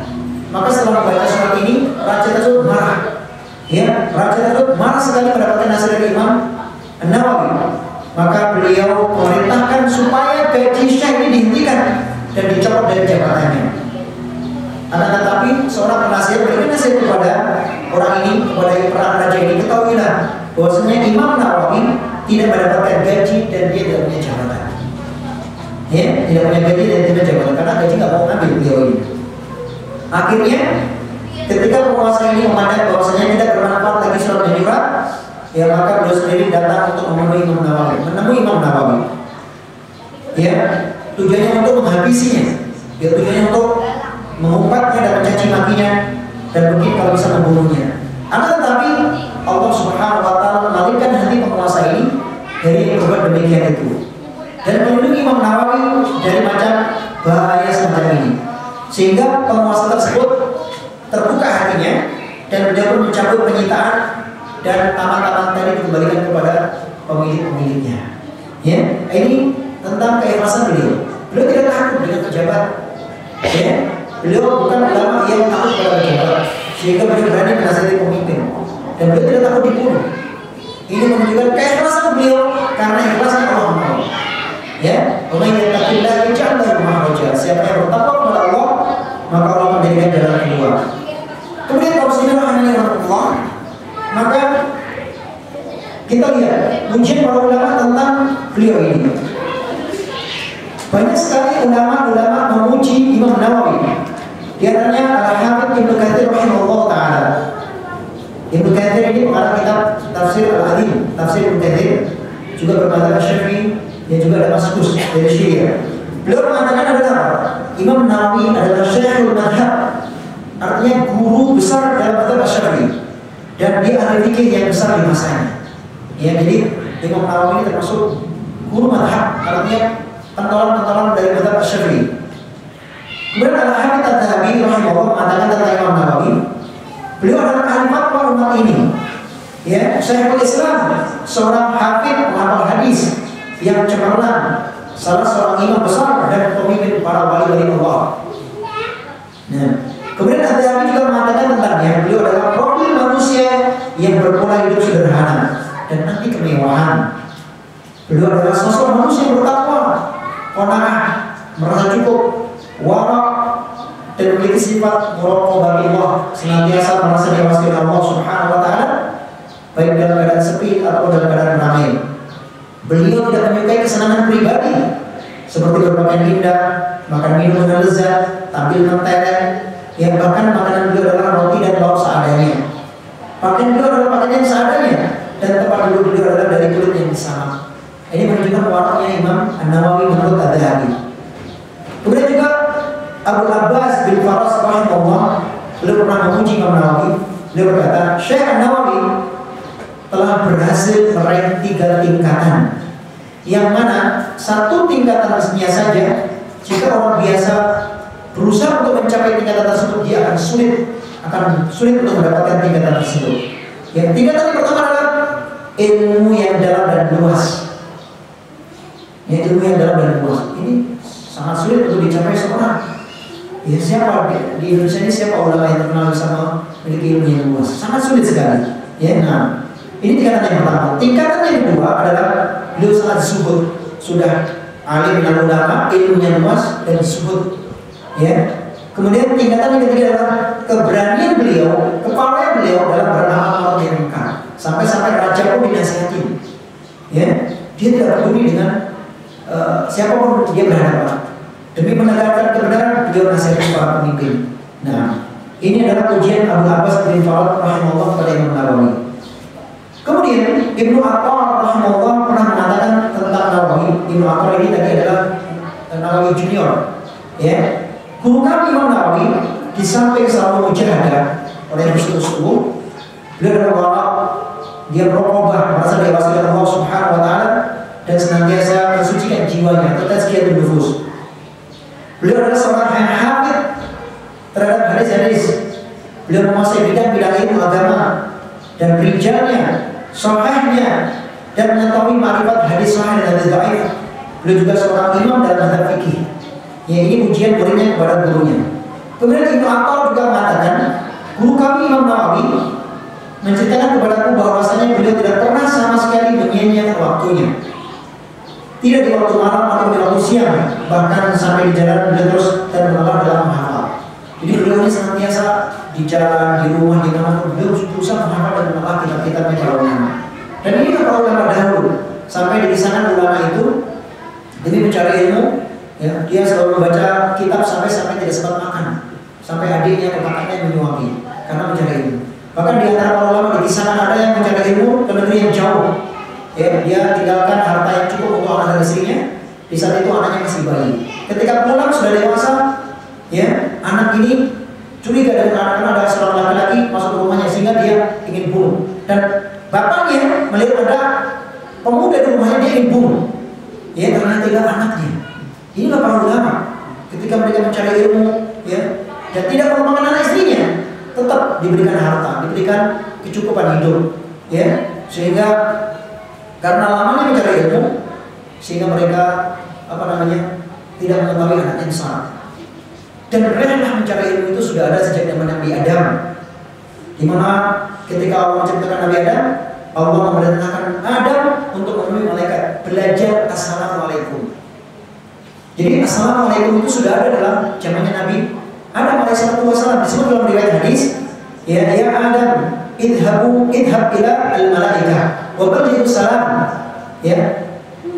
Maka setelah membaca surat ini, raja tersebut marah. Ya, raja tersebut marah sekali mendapatkan nasihat dari Imam Nawawi. Maka beliau memerintahkan supaya gaji Syekh ini dihentikan dan dicopot dari jabatannya. Akan tetapi seorang penasihat berikan nasihat kepada orang ini, kepada para raja ini, ketahuilah bahwasanya Imam Nawawi tidak mendapatkan gaji dan dia tidak punya jabatan. Ya, tidak punya gaji dan tidak jabatan karena gaji nggak mau ambil beliau ini. Akhirnya, ketika penguasa ini memandang bahwasanya tidak bermanfaat lagi surat menyurat, ya maka beliau sendiri datang untuk menemui Imam Nawawi. Ya, tujuannya untuk menghabisinya, ya tujuannya untuk mengumpatnya dan mencaci makinya dan mungkin kalau bisa membunuhnya. Akan tetapi Allah Subhanahu wa taala mengalihkan hati penguasa ini dari berbuat demikian itu dan melindungi Imam Nawawi dari macam bahaya semacam ini, sehingga penguasa tersebut terbuka hatinya dan beliau pun mencabut penyitaan dan taman-taman tadi dikembalikan kepada pemilik-pemiliknya. Ya, ini tentang keikhlasan beliau. Beliau tidak takut dengan pejabat. Ya, beliau bukan ulama yang takut kepada pejabat, sehingga beliau berani menasihati pemimpin. Dan beliau tidak takut dibunuh. Ini menunjukkan keikhlasan beliau karena ikhlasnya Allah Maha. Ya, Allah yang yattaqillah yaj'al lahu makhraja. Siapa yang bertakwa kepada Allah, maka Allah menjadikan jalan keluar. Kemudian kalau muslimin rahimani Allah, maka Kita lihat pujian para ulama tentang beliau ini. Banyak sekali ulama-ulama memuji Imam Nawawi. Di antaranya Al-Hafidz Ibnu Katsir rahimahullah taala. Ibnu Katsir ini pengarang kitab Tafsir Al-Adim, Tafsir Ibnu Katsir, juga bermadzhab Syafi'i, dan juga Damaskus dari Syria. Beliau mengatakan adalah Imam Nawawi adalah Syekhul Madhab, artinya guru besar dalam madzhab Syafi'i, dan dia ahli fikih yang besar di masanya. Ya, jadi Imam Nawawi ini termasuk guru madhab, artinya pentolan-pentolan dari madzhab Syafi'i. Kemudian Al-Hafidz Adz-Dzahabi rahimahullah mengatakan tentang Imam Nawawi, beliau adalah ahli fatwa umat ini. Ya, Syekhul Islam, seorang hafidz penghafal hadis yang cemerlang, salah seorang imam besar dan pemimpin para wali-wali Allah. Nah, kemudian Adz-Dzahabi juga mengatakan tentangnya, beliau adalah profil manusia yang berpola hidup sederhana dan anti kemewahan. Beliau adalah sosok manusia yang bertakwa, qanaah, merasa cukup, wara, dan memiliki sifat muraqabatillah, senantiasa merasa diawasi oleh Allah Subhanahu wa taala, baik dalam keadaan sepi atau dalam keadaan ramai. Beliau tidak menyukai kesenangan pribadi seperti berpakaian indah, makan minum dengan lezat, tampil mentereng. Yang bahkan makanan beliau adalah roti dan lauk seadanya. Pakaian beliau adalah pakaian yang seadanya, dan tempat duduk beliau adalah dari kulit yang sama. Ini menunjukkan waraknya Imam An-Nawawi menurut Adz-Dzahabi. Kemudian juga Abu Abbas bin Faras rahimahullah, beliau pernah memuji Imam Nawawi. Beliau berkata, Syekh An-Nawawi telah berhasil meraih 3 tingkatan, yang mana 1 tingkatannya saja jika orang biasa berusaha untuk mencapai tingkatan tersebut, dia akan sulit untuk mendapatkan tingkatan tersebut. Yang tingkatan yang pertama adalah ilmu yang dalam dan luas. Ya, ilmu yang dalam dan luas ini sangat sulit untuk dicapai seorang. Ya, siapa di Indonesia ini, siapa ulama yang terkenal sama memiliki ilmu yang luas? Sangat sulit sekali. Ya, nah, ini tingkatan yang pertama. Tingkatan yang kedua adalah beliau sangat zuhud, sudah alim dan ulama, ilmunya luas dan zuhud. Ya. Kemudian tingkatan yang ketiga adalah keberanian beliau, kepala beliau dalam beramal yang mungkar. Sampai-sampai raja pun dinasihati. Ya, dia tidak peduli dengan siapapun dia berhadapan. Demi menegakkan kebenaran, beliau nasihati para pemimpin. Nah, ini adalah pujian Abu Abbas bin Farad rahimahullah kepada Imam Nawawi. Kemudian Ibnu Attar rahimahullah pernah mengatakan tentang Nawawi. Ibnu Attar ini tadi adalah Nawawi Junior. Ya, guru kami Imam Nawawi di samping selalu mujahadah oleh Rasulullah, beliau adalah wara, dia berqobah, merasa diawasi oleh Allah Subhanahu wa taala, dan senantiasa mensucikan jiwanya atau tazkiyatun nufus. Beliau adalah seorang yang hafid terhadap hadis-hadis. Beliau menguasai bidang-bidang ilmu agama dan rijalnya, sahihnya, dan mengetahui ma'rifat hadis sahih dan hadis dhaif. Beliau juga seorang imam dalam madzhab fikih. Ya, ini pujian muridnya kepada gurunya. Kemudian Ibnu Attar juga mengatakan, guru kami Imam Nawawi menceritakan kepadaku bahwasanya beliau tidak pernah sama sekali menyia-nyiakan waktunya. Tidak di waktu malam atau di waktu siang, bahkan sampai di jalan beliau terus dan mengalah dalam menghafal. Jadi beliau ini senantiasa di jalan, di rumah, di mana beliau berusaha menghafal dan mengalah kitab-kitabnya para ulama. Dan ini para ulama dahulu, sampai di sana ulama itu demi mencari ilmu, ya, dia selalu membaca kitab sampai tidak sempat makan, sampai adiknya kakaknya menyuapi karena mencari ilmu. Bahkan di antara para ulama di sana ada yang mencari ilmu ke negeri yang jauh. Ya, dia tinggalkan harta yang cukup untuk anak dan istrinya. Di saat itu anaknya masih bayi. Ketika pulang sudah dewasa, ya, anak ini curiga dengan anak-anak ada seorang laki-laki masuk ke rumahnya sehingga dia ingin bunuh. Dan bapaknya melihat ada pemuda di rumahnya, dia ingin bunuh. Ya, karena tinggal anaknya. Inilah para ulama. Ketika mereka mencari ilmu, ya, dan tidak mengorbankan anak istrinya, tetap diberikan harta, diberikan kecukupan hidup, ya, sehingga karena lamanya mencari ilmu, sehingga mereka tidak mengetahui anaknya besar. Dan rela mencari ilmu itu sudah ada sejak zaman Nabi Adam, di mana ketika Allah menciptakan Nabi Adam, Allah memerintahkan Adam untuk menemui malaikat belajar assalamualaikum. Jadi assalamualaikum itu sudah ada dalam zamannya Nabi Adam alaihissalam. Disebut dalam riwayat hadis, ya Adam idhab ila al malaikah. wa ballighu salam, ya.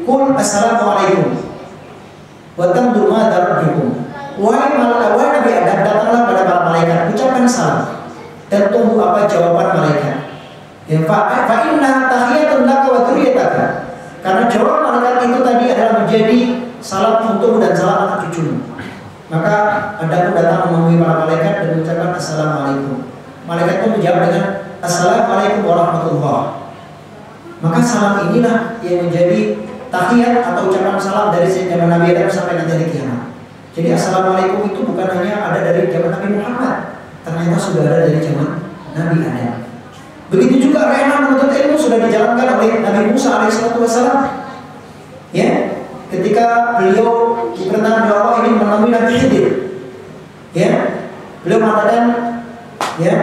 Qul assalamualaikum wa tamdu ma rabbikum. Wahai Nabi Adam, datanglah pada para malaikat, ucapkan salam dan tunggu apa jawaban malaikat. Ya, fa inna tahiyatun laka wa dzurriyyataka. Karena jawaban malaikat itu tadi adalah menjadi salam untukmu dan salam anak cucumu. Maka Anda pun datang menemui para malaikat dan mengucapkan assalamualaikum. Malaikat pun menjawab dengan assalamualaikum warahmatullahi. Maka salam inilah yang menjadi tahiyat atau ucapan salam dari zaman Nabi Adam sampai nanti hari kiamat. Jadi assalamualaikum itu bukan hanya ada dari zaman Nabi Muhammad, ternyata sudah ada dari zaman Nabi Adam. Begitu juga rehna menuntut ilmu sudah dijalankan oleh Nabi Musa alaihissalam. Ya, ketika beliau diperintahkan oleh Allah ingin menemui Nabi Khidir, ya, beliau mengatakan, ya,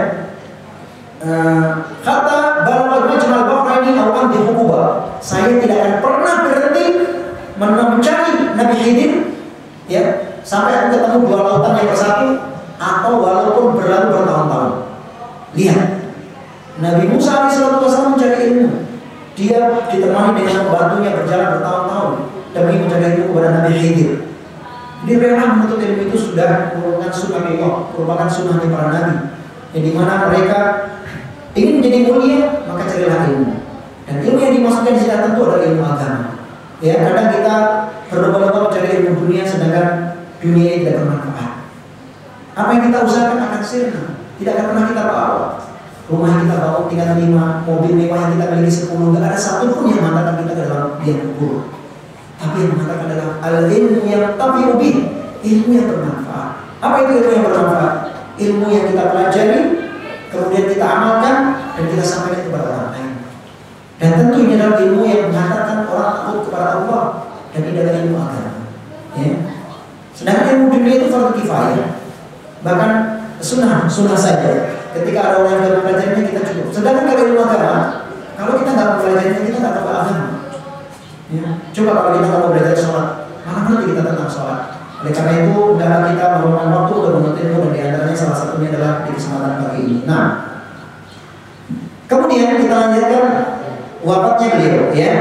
kata balagh majmal bahraini aw amdi hukuba. Saya tidak akan pernah berhenti mencari Nabi Khidir, ya, sampai aku ketemu dua lautan yang bersatu, atau walaupun berlalu bertahun-tahun. Lihat, Nabi Musa alaihissalam mencari ilmu. Dia ditemani dengan pembantunya berjalan bertahun-tahun demi mencari ilmu kepada Nabi Khidir. Jadi rela menuntut ilmu itu sudah merupakan sunnah Allah, merupakan sunnahnya para nabi. Yang dimana mereka ingin menjadi mulia, maka carilah ilmu. Dan ilmu yang dimaksudkan di sini tentu adalah ilmu agama. Ya, kadang kita berlomba-lomba mencari ilmu dunia, sedangkan dunia ini tidak bermanfaat. Apa yang kita usahakan akan sirna, tidak akan pernah kita bawa. Rumah yang kita bangun tingkat 5, mobil mewah yang kita miliki 10, tidak ada satu pun yang mengatakan kita ke dalam yang buruk. Tapi yang mengatakan adalah al-ilmu yang tabi'u bih, ilmu yang bermanfaat. Apa itu ilmu yang bermanfaat? Ilmu yang kita pelajari, kemudian kita amalkan, dan kita sampaikan kepada orang lain. Dan tentu ini adalah ilmu yang mengatakan orang takut kepada Allah, dan ini adalah ilmu agama. Ya. Sedangkan ilmu dunia itu fardu kifayah, bahkan sunnah saja. Ketika ada orang yang sudah mempelajarinya, kita cukup. Sedangkan kalau ilmu agama, kalau kita nggak mempelajarinya, kita nggak tahu agama. Ya. Coba kalau kita nggak mau belajar sholat, mana ngerti kita tentang sholat. Oleh karena itu, dalam kita meluangkan waktu untuk menuntut ilmu, dan diantaranya salah satunya adalah di kesempatan pagi ini. Nah, kemudian kita lanjutkan wafatnya beliau. Ya,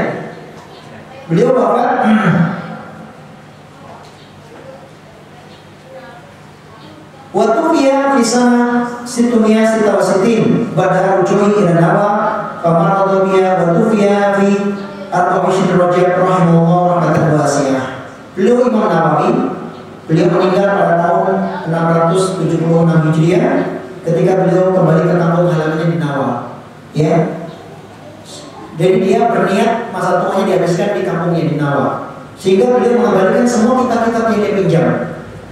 beliau wafat Watufiya fisana situmia sitawasitin pada rujui ila nawa famaradabiya watufiya fi arba'ishin rajab rahimahullah rahmatan wasiyah. Beliau Imam Nawawi, beliau meninggal pada tahun 676 Hijriah ketika beliau kembali ke kampung halamannya di Nawa. Ya, jadi dia berniat masa tuanya dihabiskan di kampungnya di Nawa, sehingga beliau mengembalikan semua kitab-kitab yang dia pinjam.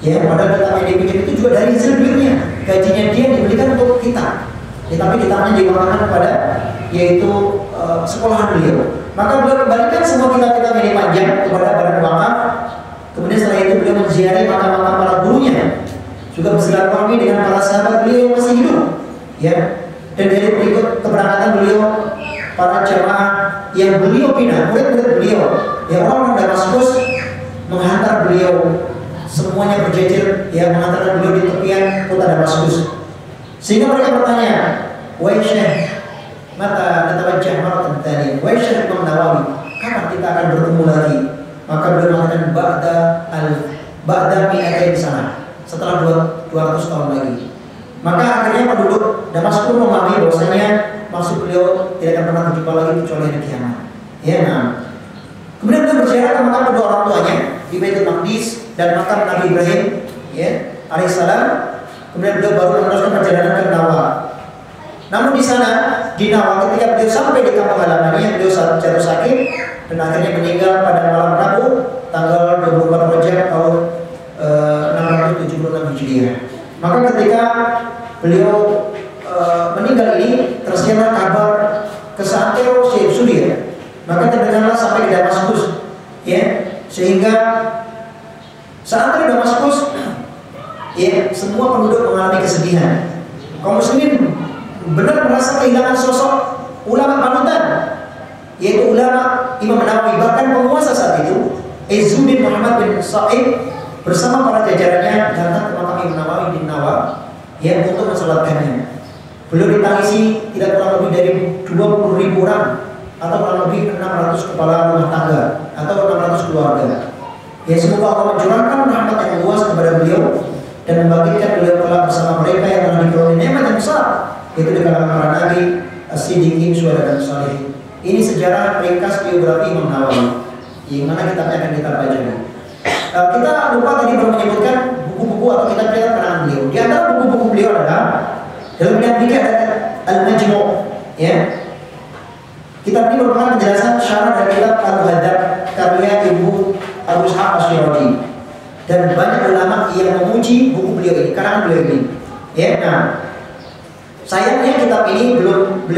Ya, padahal kitab yang dipinjam itu juga dari hasil duitnya, gajinya dia diberikan untuk kitab. Ya, tapi kitabnya digunakan kepada yaitu sekolahan beliau. Maka beliau kembalikan semua kitab-kitab yang dipinjam kepada badan wakaf. Kemudian setelah itu beliau menziarahi makam-makam para gurunya, juga bersilaturahmi dengan para sahabat beliau yang masih hidup. Ya, dan dari berikut keberangkatan beliau, para jamaah yang beliau pindah, murid-murid beliau, yang orang Damaskus menghantar beliau. Semuanya berjejer, ya, mengatakan beliau di tepian kota Damaskus. Sehingga mereka bertanya, wahai Syekh, mata natawajjah maratan tsaniyah, wahai Syekh Imam Nawawi, kapan kita akan bertemu lagi? Maka beliau mengatakan ba'da mi'atain sana, setelah 200 tahun lagi. Maka akhirnya penduduk Damaskus memahami bahwasanya maksud beliau tidak akan pernah berjumpa lagi kecuali hari kiamat. Ya, nah. Kemudian beliau berziarah ke makam kedua orang tuanya di Baitul Maqdis dan makam Nabi Ibrahim, ya, alaihissalam. Kemudian beliau baru meneruskan perjalanan ke Nawa. Namun di sana, di Nawa, ketika beliau sampai di kampung halamannya, beliau jatuh sakit dan akhirnya meninggal pada malam Rabu tanggal 24 Rajab tahun 676 Hijriah. Maka ketika beliau meninggal ini, tersiarlah kabar ke Santero Syekh Sudir. Maka terdengarlah sampai ke Damaskus, ya, sehingga saat di Damaskus, ya, semua penduduk mengalami kesedihan. Kaum muslimin benar merasa kehilangan sosok ulama panutan, yaitu ulama Imam Nawawi. Bahkan penguasa saat itu, Izzuddin Muhammad bin Sa'id bersama para jajarannya datang ke makam Imam Nawawi di Nawa, ya, untuk mensalatkannya. Beliau ditangisi tidak kurang lebih dari 20.000 orang, atau kurang lebih 600 kepala rumah tangga atau 600 keluarga. Ya semoga Allah mencurahkan rahmat yang luas kepada beliau dan membagikan beliau kelak bersama mereka yang telah dikaruniai nikmat yang besar, yaitu di kalangan para nabi, as-siddiqin, syuhada dan salihin. Ini sejarah ringkas biografi Imam Nawawi yang mana kitabnya akan kita baca. Kita lupa tadi belum menyebutkan buku-buku atau kitab-kitab karangan beliau. Di antara buku-buku beliau adalah dalam bidang fikih ada Al-Majmu', ya. Kitab ini merupakan penjelasan syarah dari kitab Al-Muhadzab karya Ibu Abu Ishaq Ash-Shirazi. Dan banyak ulama yang memuji buku beliau ini, karangan beliau ini. Ya, nah, sayangnya kitab ini belum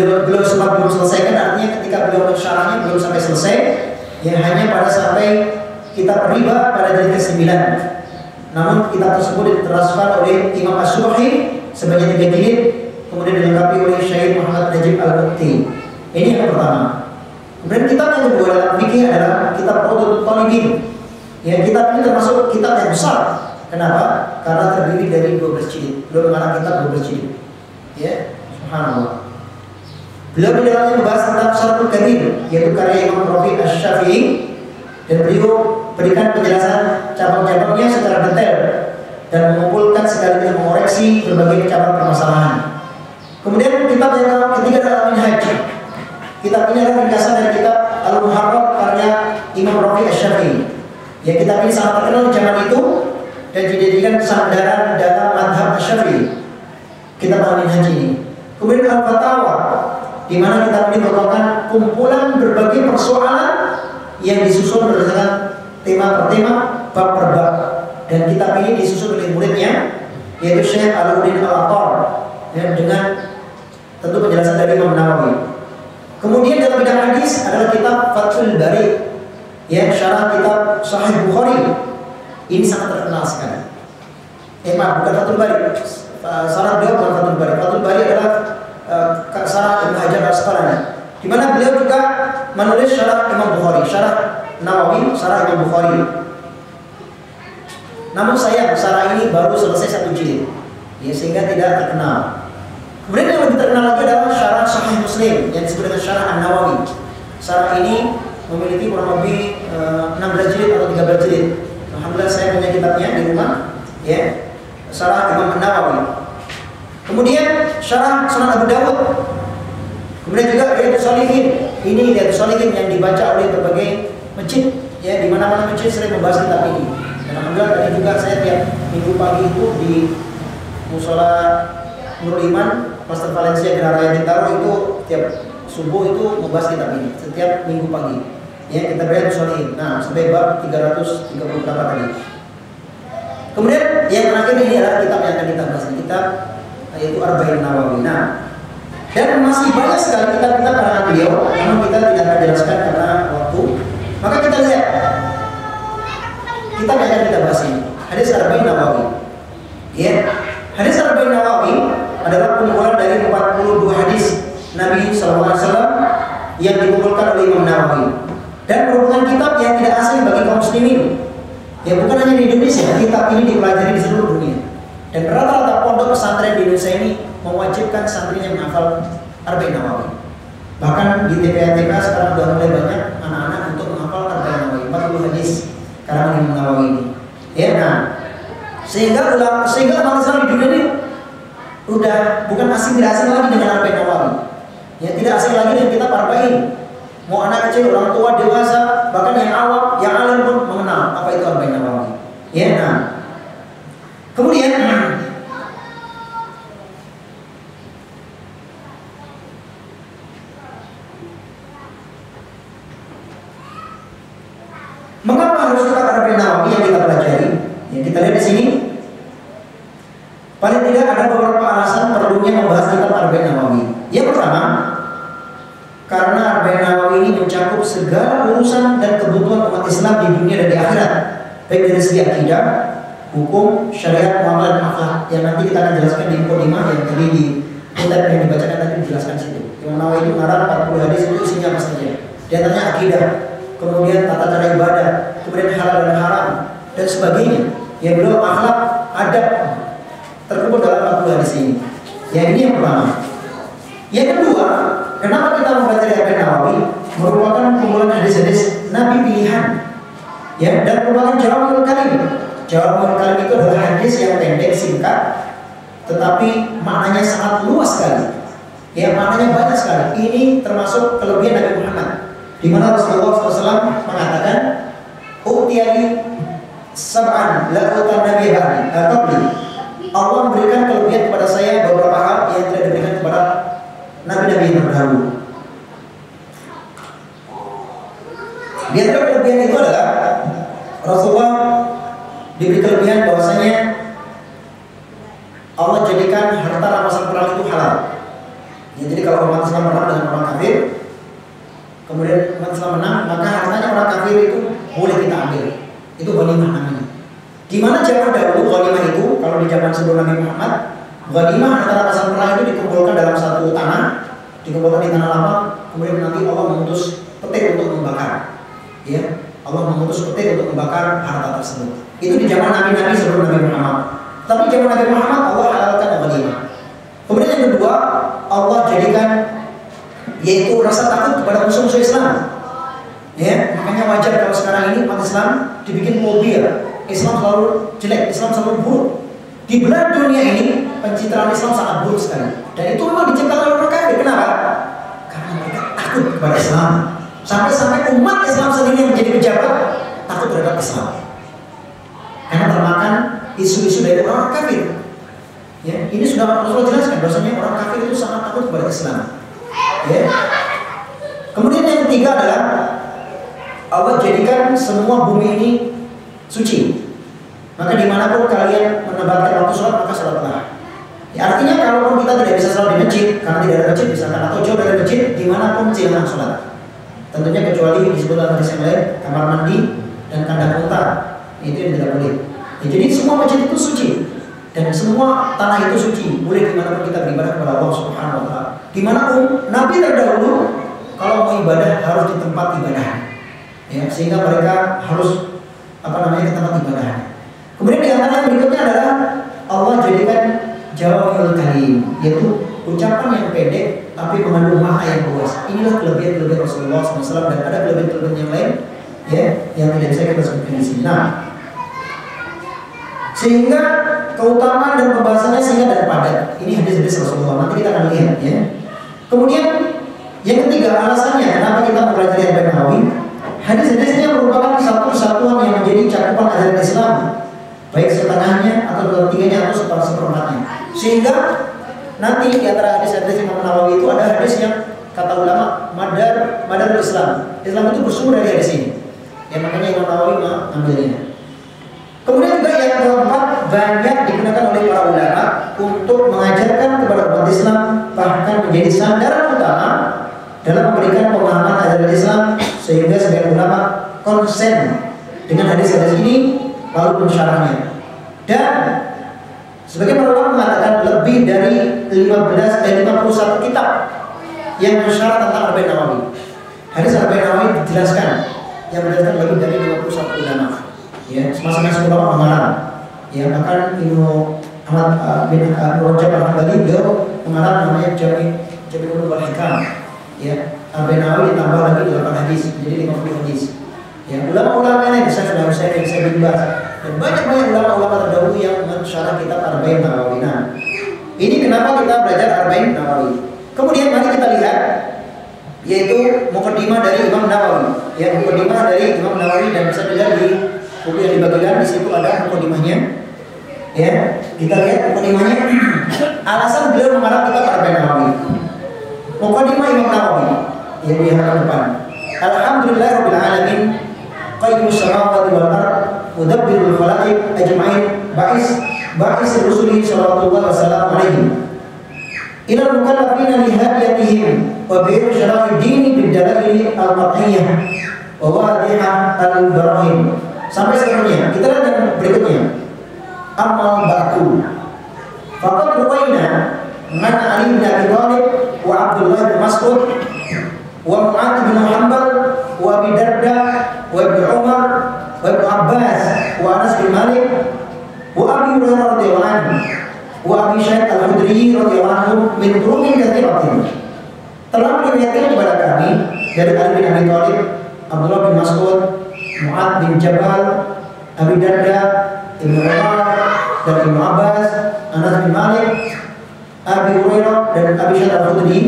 selesaikan, artinya ketika beliau mensyarahnya belum sampai selesai, yang hanya pada sampai kitab riba pada jilid ke-9. Namun kitab tersebut diteraskan oleh Imam As-Subhi sebanyak 3 jilid, kemudian dilengkapi oleh Syekh Muhammad Najib Al-Mukti. Ini yang pertama. Kemudian kitab yang kedua dalam fikih adalah kitab Rawdatul Talibin. Ya, kitab ini termasuk kitab yang besar. Kenapa? Karena terdiri dari 12 jilid. Beliau mengarang kitab 12 jilid. Ya, subhanallah. Beliau di dalamnya membahas tentang Syarhul Kabir, yaitu karya Imam Rafi' Asy-Syafi'i, dan beliau berikan penjelasan cabang-cabangnya secara detail dan mengumpulkan sekaligus mengoreksi berbagai cabang permasalahan. Kemudian kitab yang ketiga adalah Minhaj. Kitab ini adalah ringkasan dari kitab Al-Muharrar karya Imam Rafi' Asy-Syafi'i. Ya, kitab ini sangat terkenal di zaman itu dan dijadikan sandaran dalam mazhab Asy-Syafi'i. Kitab Al-Minhaj ini. Kemudian Al-Fatawa, di mana kitab ini merupakan kumpulan berbagai persoalan yang disusun berdasarkan tema per tema, bab per bab. Dan kitab ini disusun oleh muridnya, yaitu Syekh Alauddin Al-Attar, ya, dengan tentu penjelasan dari Imam Nawawi. Kemudian dalam bidang hadis adalah kitab Fathul Bari, ya, syarah kitab Sahih Bukhari. Ini sangat terkenal sekali. Bukan Fathul Bari. Syarah beliau bukan Fathul Bari. Fathul Bari adalah syarah Ibnu Hajar Al-Asqalani, di mana beliau juga menulis syarah Imam Bukhari, syarah Nawawi, syarah Imam Bukhari. Namun sayang, syarah ini baru selesai 1 jilid, ya, sehingga tidak terkenal. Kemudian yang lebih terkenal lagi adalah syarah Sahih Muslim yang disebut dengan syarah An-Nawawi. Syarah ini memiliki kurang lebih 16 jilid atau 13 jilid. Alhamdulillah saya punya kitabnya di rumah, ya, syarah Imam An-Nawawi. Kemudian syarah Sunan Abu Dawud. Kemudian juga Riyadhus Shalihin. Ini Riyadhus Shalihin yang dibaca oleh berbagai masjid, ya, di mana-mana masjid sering membahas kitab ini. Dan alhamdulillah tadi juga saya tiap minggu pagi itu di Mushola Nurul Iman, Pastor Valencia Gerah Raya Bintaro, itu tiap subuh itu membahas kitab ini setiap minggu pagi. Ya, kita Riyadhus Shalihin. Nah, sampai bab 330 berapa tadi. Kemudian yang terakhir ini adalah kitab yang akan kita bahas, kitab yaitu Arba'in Nawawi. Nah, dan masih banyak sekali kitab-kitab karangan beliau, namun kita tidak akan jelaskan karena waktu. Maka kita lihat kitab yang akan kita bahas ini, Hadis Arba'in Nawawi. Ya, Hadis Arba'in Nawawi adalah kumpulan dari 42 hadis Nabi SAW yang dikumpulkan oleh Imam Nawawi, dan merupakan kitab yang tidak asing bagi kaum muslimin. Ya, bukan hanya di Indonesia, kitab ini dipelajari di seluruh dunia. Dan rata-rata pondok pesantren di Indonesia ini mewajibkan santrinya menghafal Arba'in Nawawi. Bahkan di TPA-TPA sekarang sudah mulai banyak anak-anak untuk menghafal Arba'in Nawawi, 40 hadis karangan Imam Nawawi ini. Ya, nah, sehingga umat Islam di dunia ini udah bukan tidak asing lagi dengan Arba'in Nawawi. Ya, tidak asing lagi dengan kitab Arba'in. Mau anak kecil, orang tua, dewasa, bahkan yang awam, yang alim pun mengenal apa itu Arba'in Nawawi. Ya, nah, kemudian mengapa harus kitab Arba'in Nawawi yang kita pelajari? Yang kita lihat di sini, paling tidak ada beberapa alasan perlunya membahas kitab Arba'in Nawawi. Yang pertama, karena Arba'in Nawawi ini mencakup segala urusan dan kebutuhan umat Islam di dunia dan di akhirat, baik dari segi akidah, hukum, syariat, muamalah, dan akhlak, yang nanti kita akan jelaskan di mukadimah yang tadi di kitab yang dibacakan tadi dijelaskan situ. Imam Nawawi itu mengarang 40 hadis, itu isinya apa saja? Di antaranya akidah, kemudian tata cara ibadah, kemudian halal dan haram, dan sebagainya. Yang belum akhlak, adab, terkumpul dalam 40 hadis ini. Ya, ini yang pertama. Yang kedua, kenapa kita mempelajari Arba'in Nawawi? Ya, dan merupakan jawabul kalim. Jawabul kalim itu adalah hadis yang pendek, singkat, tetapi maknanya sangat luas sekali. Ya, maknanya banyak sekali. Ini termasuk kelebihan Nabi Muhammad, di mana Rasulullah SAW mengatakan, "U'tiyali sab'an la u'tan nabi qabli." Allah memberikan kelebihan kepada saya beberapa hal yang tidak diberikan kepada nabi-nabi yang terdahulu. Di antara kelebihan itu adalah Rasulullah diberi kelebihan bahwasanya Allah jadikan harta rampasan perang itu halal. Ya, jadi kalau umat Islam perang dengan orang kafir, kemudian umat Islam menang, maka hartanya orang kafir itu boleh kita ambil. Itu ghanimah namanya. Di mana zaman dahulu ghanimah itu, kalau di zaman sebelum Nabi Muhammad, ghanimah antara rampasan perang itu dikumpulkan dalam satu tanah, dikumpulkan di tanah lapang, kemudian nanti Allah mengutus petir untuk membakar. Ya, Allah mengutus petir untuk membakar harta tersebut. Itu di zaman Nabi-Nabi sebelum Nabi Muhammad. Tapi zaman Nabi Muhammad Allah halalkan ghanimah. Kemudian yang kedua, Allah jadikan yaitu rasa takut kepada musuh-musuh Islam. Ya, makanya wajar kalau sekarang ini umat Islam dibikin fobia. Islam selalu jelek, Islam selalu buruk. Di belahan dunia ini pencitraan Islam sangat buruk sekali. Dan itu memang diciptakan oleh orang kafir. Kenapa? Karena mereka takut kepada Islam. Sampai-sampai umat Islam sendiri yang menjadi pejabat takut terhadap Islam. Karena termakan isu-isu dari orang kafir. Ya, ini sudah Rasulullah jelaskan bahwasanya orang kafir itu sangat takut kepada Islam. Ya. Kemudian yang ketiga adalah Allah jadikan semua bumi ini suci. Maka dimanapun kalian menempatkan waktu sholat, maka sholatlah. Ya, artinya kalaupun kita tidak bisa sholat di masjid, karena tidak ada masjid misalkan, atau jauh dari masjid, dimanapun silakan sholat. Tentunya kecuali disebut dalam hadis yang lain, kamar mandi dan kandang unta, itu yang tidak boleh. Ya, jadi semua masjid itu suci dan semua tanah itu suci. Boleh dimanapun kita beribadah kepada Allah Subhanahu Wa Taala. Dimanapun Nabi terdahulu kalau mau ibadah harus di tempat ibadah. Ya, sehingga mereka harus ke tempat ibadah. Kemudian di antara yang berikutnya adalah Allah jadikan jawabul kalim, yaitu ucapan yang pendek tapi mengandung makna yang luas. Inilah kelebihan Rasulullah SAW, dan ada kelebihan yang lain, ya, yang tidak bisa kita sebutkan di sini. Nah, sehingga keutamaan dan pembahasannya singkat dan padat. Ini hadis-hadis Rasulullah. Nanti kita akan lihat, ya. Kemudian yang ketiga, alasannya kenapa kita mempelajari Arba'in Nawawi. Hadis-hadisnya merupakan satu kesatuan yang menjadi cakupan ajaran Islam, baik setengahnya atau dua tiganya atau seperempatnya. Sehingga nanti di antara hadis-hadis Imam Nawawi itu ada hadis yang kata ulama madar Islam. Islam itu bersumber dari hadis ini. Ya, makanya Imam Nawawi mengambilnya. Kemudian juga yang keempat, banyak digunakan oleh para ulama untuk mengajarkan kepada umat Islam, bahkan menjadi sandaran utama dalam memberikan pemahaman ajaran Islam, sehingga sebagian ulama konsen dengan hadis-hadis ini lalu mensyarahnya. Dan sebagian ulama mengatakan lebih dari 51 kitab yang mensyarah tentang Arba'in Nawawi. Hadis Arba'in Nawawi dijelaskan, yang menjelaskan lebih dari 51 ulama. Ya, masing-masing ulama mengarang. Ya, bahkan Ibnu Ahmad bin Rajab Al-Hambali beliau mengarang namanya Jami'ul Hikam. Ya, Arba'in Nawawi ditambah lagi 8 hadis, jadi 50 hadis. Ya, ulama-ulama ini saya bimbas, dan banyak ulama-ulama terdahulu yang mensyarah kitab Arba'in Nawawi. Nah, ini kenapa kita belajar Arba'in Nawawi. Kemudian mari kita lihat, yaitu muqaddimah dari Imam Nawawi. Ya, muqaddimah dari Imam Nawawi, dan bisa dilihat di buku yang dibagikan, di situ ada muqaddimahnya. Ya, kita lihat muqaddimahnya. Alasan beliau mengarang kitab Arba'in Nawawi. Muqaddimah Imam Nawawi yang di halaman depan. Alhamdulillahirabbil alamin, qayyumus samawati wal ardh, mudabbirul khalaiq ajma'in, ba'is rusulihi sallallahu wasallam alaihi ilal mukallafina li hadiyatihim wa bi syara'i dini bil dalail al-qat'iyyah wa wadihah al-barahin. Sampai seterusnya. Kita lihat yang berikutnya. Amal ba'du. Faqad ruwaina man Ali bin Abi Thalib wa Abdullah bin Mas'ud wa Mu'adz bin Hanbal wa Abi Darda wa Ibnu Umar wa Ibnu Abbas wa Anas bin Malik wa Abi Hurairah radhiyallahu anhu wa Abi Sa'id Al-Khudri radhiyallahu anhu min turuqin katsiratin. Telah diriwayatkan kepada kami dari Ali bin Abi Thalib, Abdullah bin Mas'ud, Mu'adz bin Jabal, Abi Darda, Ibnu Umar dan Ibnu Abbas, Anas bin Malik, Abi Hurairah dan Abi Sa'id Al-Khudri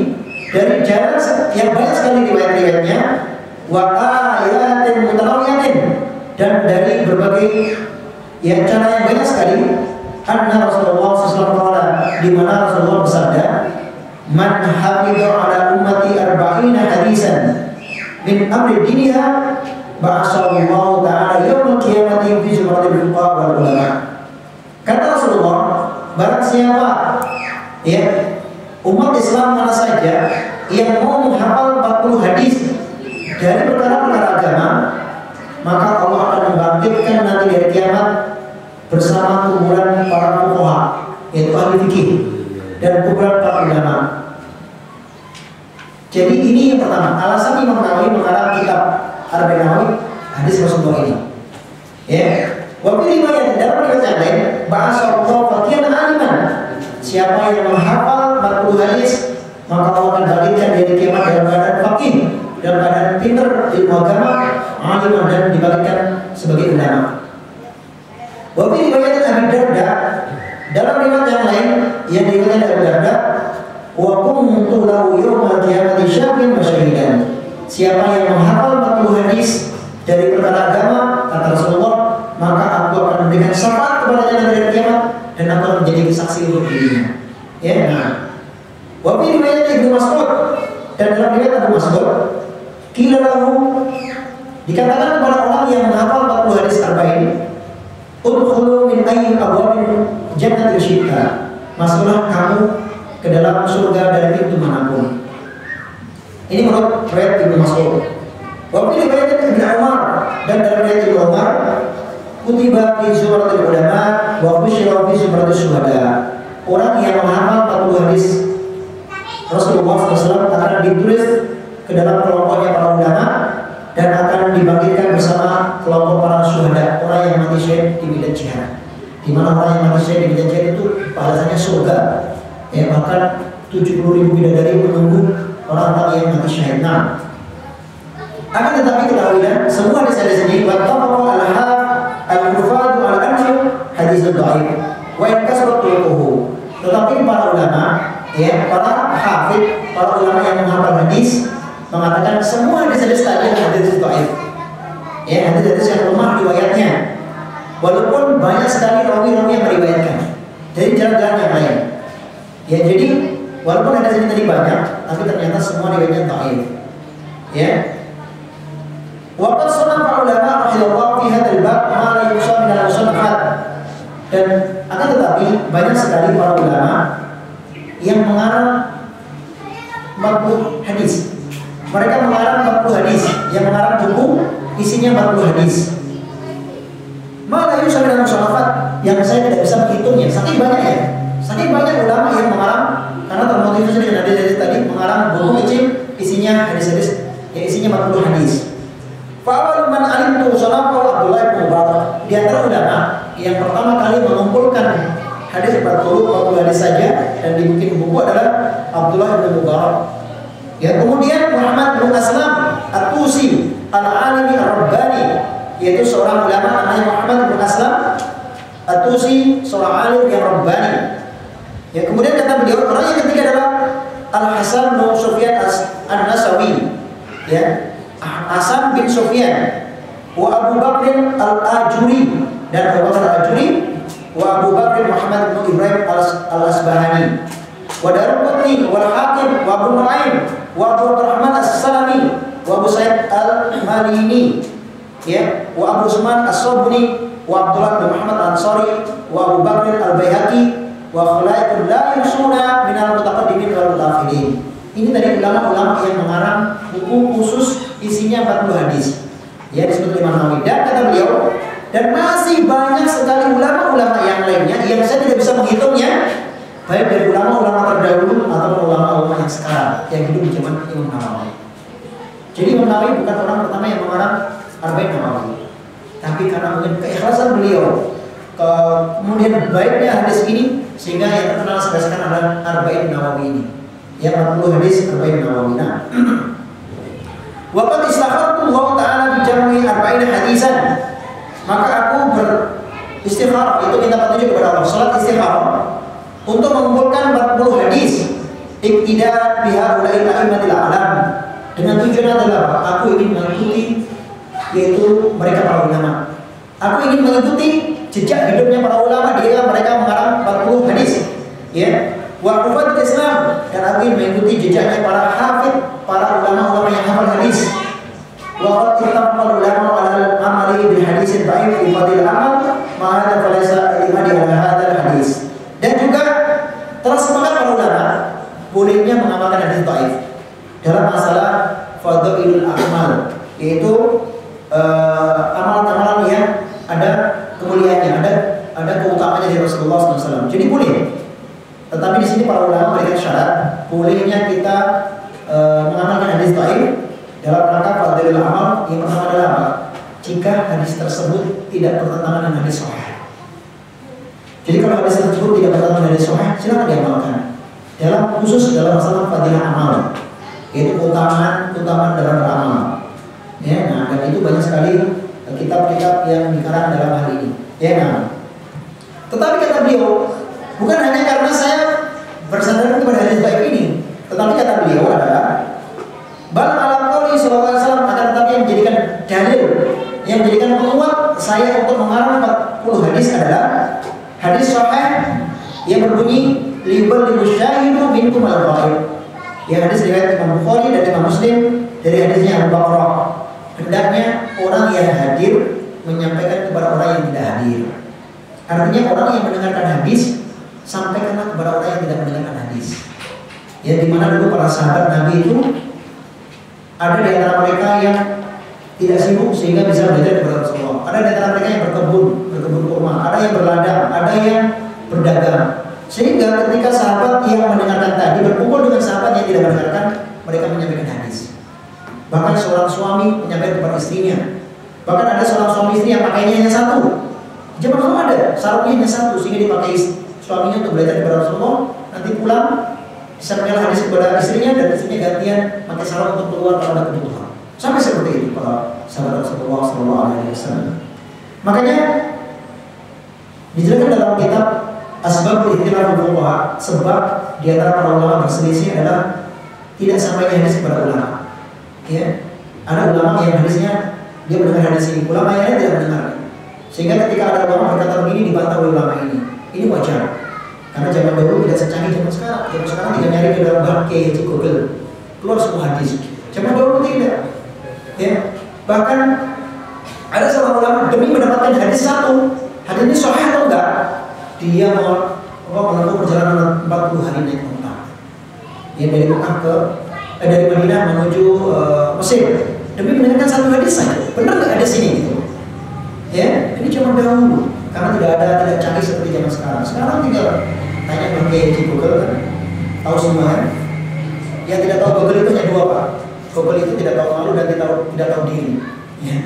dari jalan yang banyak sekali riwayat-riwayatnya, wa ayatin mutanawiyatin, dan dari berbagai cara yang banyak sekali. Anna Rasulullah SAW, di mana Rasulullah bersabda, man hafidha ala ummati arba'ina hadisan min amri diniha ba'asallahu ta'ala yawmal qiyamati fi zumratil fuqaha wal ulama. Kata Rasulullah, barang siapa umat Islam mana saja yang mau menghafal 40 hadis dari perkara-perkara agama, maka Allah akan membangkitkan nanti dari kiamat bersama kumpulan para fuqaha, yaitu ahli fikih, dan kumpulan para ulama. Jadi ini yang pertama, alasan Imam Nawawi mengarang kitab Arba'in Nawawi hadis Rasulullah ini. Ya, wa fi riwayat dalam riwayat yang lain, ba'asallahu faqihan aliman. Siapa yang menghafal 40 hadis, maka Allah akan bangkitkan dari kiamat dalam keadaan faqih, dalam keadaan pintar ilmu agama, aliman, dan dibangkitkan sebagai ulama. Wa fi riwayat Abi Darda, dalam riwayat yang lain yang diriwayatkan Abu Darda, wa kuntu lahu yawmal qiyamati syafi'an wa syahidan. Siapa yang menghafal 40 hadis dari perkara agama, kata Rasulullah, maka aku akan memberikan syafaat kepadanya dari kiamat dan aku akan menjadi saksi untuk dirinya. Ya, nah. Wa fi riwayat Ibnu Mas'ud, dan dalam riwayat Abu Mas'ud, qila lahu, dikatakan kepada orang yang menghafal 40 hadis arba'in, udkhulu min ayyi abwabil jannati syi'ta. Masuklah kamu ke dalam surga dari pintu manapun. Ini menurut riwayat Ibnu Mas'ud. Wa fi riwayat Ibnu Umar, dan dalam riwayat Ibnu Umar, kutiba fi zumratil ulama wa busyira fi zumratis syuhada. Orang yang menghafal 40 hadis Rasulullah SAW akan ditulis ke dalam kelompoknya para ulama dan akan dibangkitkan bersama kelompok para syuhada, orang yang mati syahid di medan jihad. Di mana orang yang mati syahid di medan jihad itu balasannya surga. Ya, bahkan 70.000 bidadari menunggu orang-orang yang mati syahid. Nah, akan tetapi ketahuilah semua hadis-hadis ini wattafaqu al-hufadhu ala annahu hadis dhaif wa in kasrat turuquhu. Tetapi para ulama, para hafid, para ulama yang menghafal hadis mengatakan semua hadis-hadis tadi adalah hadis dhaif. Hadis-hadis yang lemah riwayatnya. Walaupun banyak sekali rawi-rawi yang meriwayatkan dari jalan-jalan yang lain. Jadi walaupun hadis ini tadi banyak, tapi ternyata semua riwayatnya dhaif. Waqad sanafa ulama rahimahullah fi hadzal bab ma la yusam min al-musannafat. Dan akan tetapi banyak sekali para ulama yang mengarang 40 hadis. Mereka mengarang 40 hadis, yang mengarang buku isinya 40 hadis. Ma la yusam min al-musannafat, yang saya tidak bisa menghitungnya, saking banyaknya. Saking banyak ulama yang mengarang karena termotivasi dengan hadis-hadis tadi, mengarang buku kecil isinya hadis-hadis, isinya 40 hadis. Fa'awal man alimtu sanafu Abdullah bin Mubarak. Di antara ulama yang pertama kali mengumpulkan hadis 40 hadis saja dan dibikin buku adalah Abdullah bin Mubarak. Kemudian Muhammad bin Aslam At-Tusi Al-Alimi Ar-Rabbani, yaitu seorang ulama namanya Muhammad bin Aslam At-Tusi, seorang alim yang Rabbani. Kemudian kata beliau, orang yang ketiga adalah Al-Hasan bin Sufyan An-Nasawi, Hasan bin Sufyan, wa Abu Bakr Al-Ajuri, dan Abu Bakr Al-Ajuri, wa Abu Bakr Muhammad bin Ibrahim Al-Asbahani, wa Daruqutni, wa Al-Hakim, wa Abu Nu'aim, wa Abu Rahman As-Salami, wa Abu Sa'id Al-Malini, wa Abu Usman As-Sabuni, wa Abdullah bin Muhammad Al-Ansari, wa Abu Bakr Al-Baihaqi, wa khala'iqun la yusuna min al-mutaqaddimin wal mutaakhirin. Ini tadi ulama-ulama yang mengarang buku khusus isinya 40 hadis. Disebut Imam Nawawi. Dan kata beliau, dan masih banyak sekali ulama-ulama yang lainnya yang saya tidak bisa menghitungnya, baik dari ulama-ulama terdahulu atau ulama-ulama yang sekarang yang hidup di zaman Imam Nawawi. Jadi Imam Nawawi bukan orang pertama yang mengarang Arba'in Nawawi, tapi karena mungkin keikhlasan beliau, kemudian baiknya hadis ini, sehingga yang terkenal sekarang adalah Arba'in Nawawi ini. 40 hadis Arba'in Nawawi. Waqad istakhartu fastakhirullah ta'ala bi jam'i 40 hadisan. Maka aku beristikharah, itu minta petunjuk kepada Allah, salat istikharah untuk mengumpulkan 40 hadis. Iqtida biha ulai a'immatil a'lam. Dengan tujuan adalah aku ingin mengikuti yaitu mereka para ulama. Aku ingin mengikuti jejak hidupnya para ulama, dia mereka mengarang 40 hadis. Ya. Wa hufatul Islam, dan aku ingin mengikuti jejaknya para hafid, para ulama-ulama yang hafal hadis. Wa qad ittafaqal ulama 'ala al-amali bil hadis al-dhaif fi fadil amal ma hadha falaysa al-imani 'ala hadha al-hadis. Dan juga telah sepakat para ulama bolehnya mengamalkan hadis dhaif dalam masalah fadilul amal, yaitu amalan-amalan yang ada kemuliaannya, ada keutamaannya dari Rasulullah SAW. Jadi boleh. Tetapi di sini para ulama memberikan syarat bolehnya kita mengamalkan hadis dhaif dalam rangka fadilul amal. Yang pertama adalah apa? Jika hadis tersebut tidak bertentangan dengan hadis sahih. Jadi kalau hadis tersebut tidak bertentangan dengan hadis sahih, silakan diamalkan. Khusus dalam masalah fadilah amal, yaitu keutamaan dalam beramal. Ya, nah, dan itu banyak sekali kitab-kitab yang dikarang dalam hal ini. Ya, nah. Tetapi kata beliau, bukan hanya karena saya bersandar kepada hadis dhaif ini, tetapi kata beliau adalah bal ala qauli sallallahu alaihi wasallam, akan tetapi yang menjadikan dalil, yang menjadikan penguat saya untuk mengarang 40 hadis adalah hadis sahih yang berbunyi libal limusyahidu minkum al-ghaib. Yang hadis riwayat Imam Bukhari dan Imam Muslim dari hadisnya Abu Bakar. Hendaknya orang yang hadir menyampaikan kepada orang yang tidak hadir. Artinya orang yang mendengarkan hadis sampaikanlah kepada orang yang tidak mendengarkan hadis. Ya, di mana dulu para sahabat Nabi itu ada di antara mereka yang tidak sibuk sehingga bisa belajar kepada Rasulullah. Ada di antara mereka yang berkebun kurma, ada yang berladang, ada yang berdagang. Sehingga ketika sahabat yang mendengarkan tadi berkumpul dengan sahabat yang tidak mendengarkan, mereka menyampaikan hadis. Bahkan seorang suami menyampaikan kepada istrinya. Bahkan ada seorang suami istri yang pakainya hanya satu. Zaman dulu ada sarungnya hanya satu, sehingga dipakai suaminya untuk belajar kepada Rasulullah. Nanti pulang disampaikan hadis kepada istrinya, dan istrinya gantian pakai sarung untuk keluar kalau ada kebutuhan. Sampai seperti itu para sahabat Rasulullah SAW. Makanya dijelaskan dalam kitab Asbabul Ikhtilaf Fuqaha, sebab di antara para ulama berselisih adalah tidak sampainya hadis kepada ulama. Ya, ada ulama yang hadisnya dia mendengar hadis ini, ulama yang lain tidak mendengar. Sehingga ketika ada ulama berkata begini dibantah oleh ulama ini. Ini wajar. Karena zaman dahulu tidak secanggih zaman sekarang. Zaman sekarang tidak nyari di dalam Bakke, Google, keluar semua hadis. Zaman dahulu tidak. Ya, bahkan ada seorang ulama demi mendapatkan hadis satu, hadis ini sahih atau enggak, dia mau menempuh perjalanan 40 hari naik unta. Dia dari Mekah dari Madinah menuju Mesir demi mendengarkan satu hadis saja. Benar nggak ada sini gitu? Ya, ini cuma dahulu karena tidak canggih seperti zaman sekarang. Sekarang tinggal tanya pakai Google kan, tahu semua kan? Yang tidak tahu Google itu hanya dua pak. Google itu tidak tahu malu dan tidak tahu diri. Ya.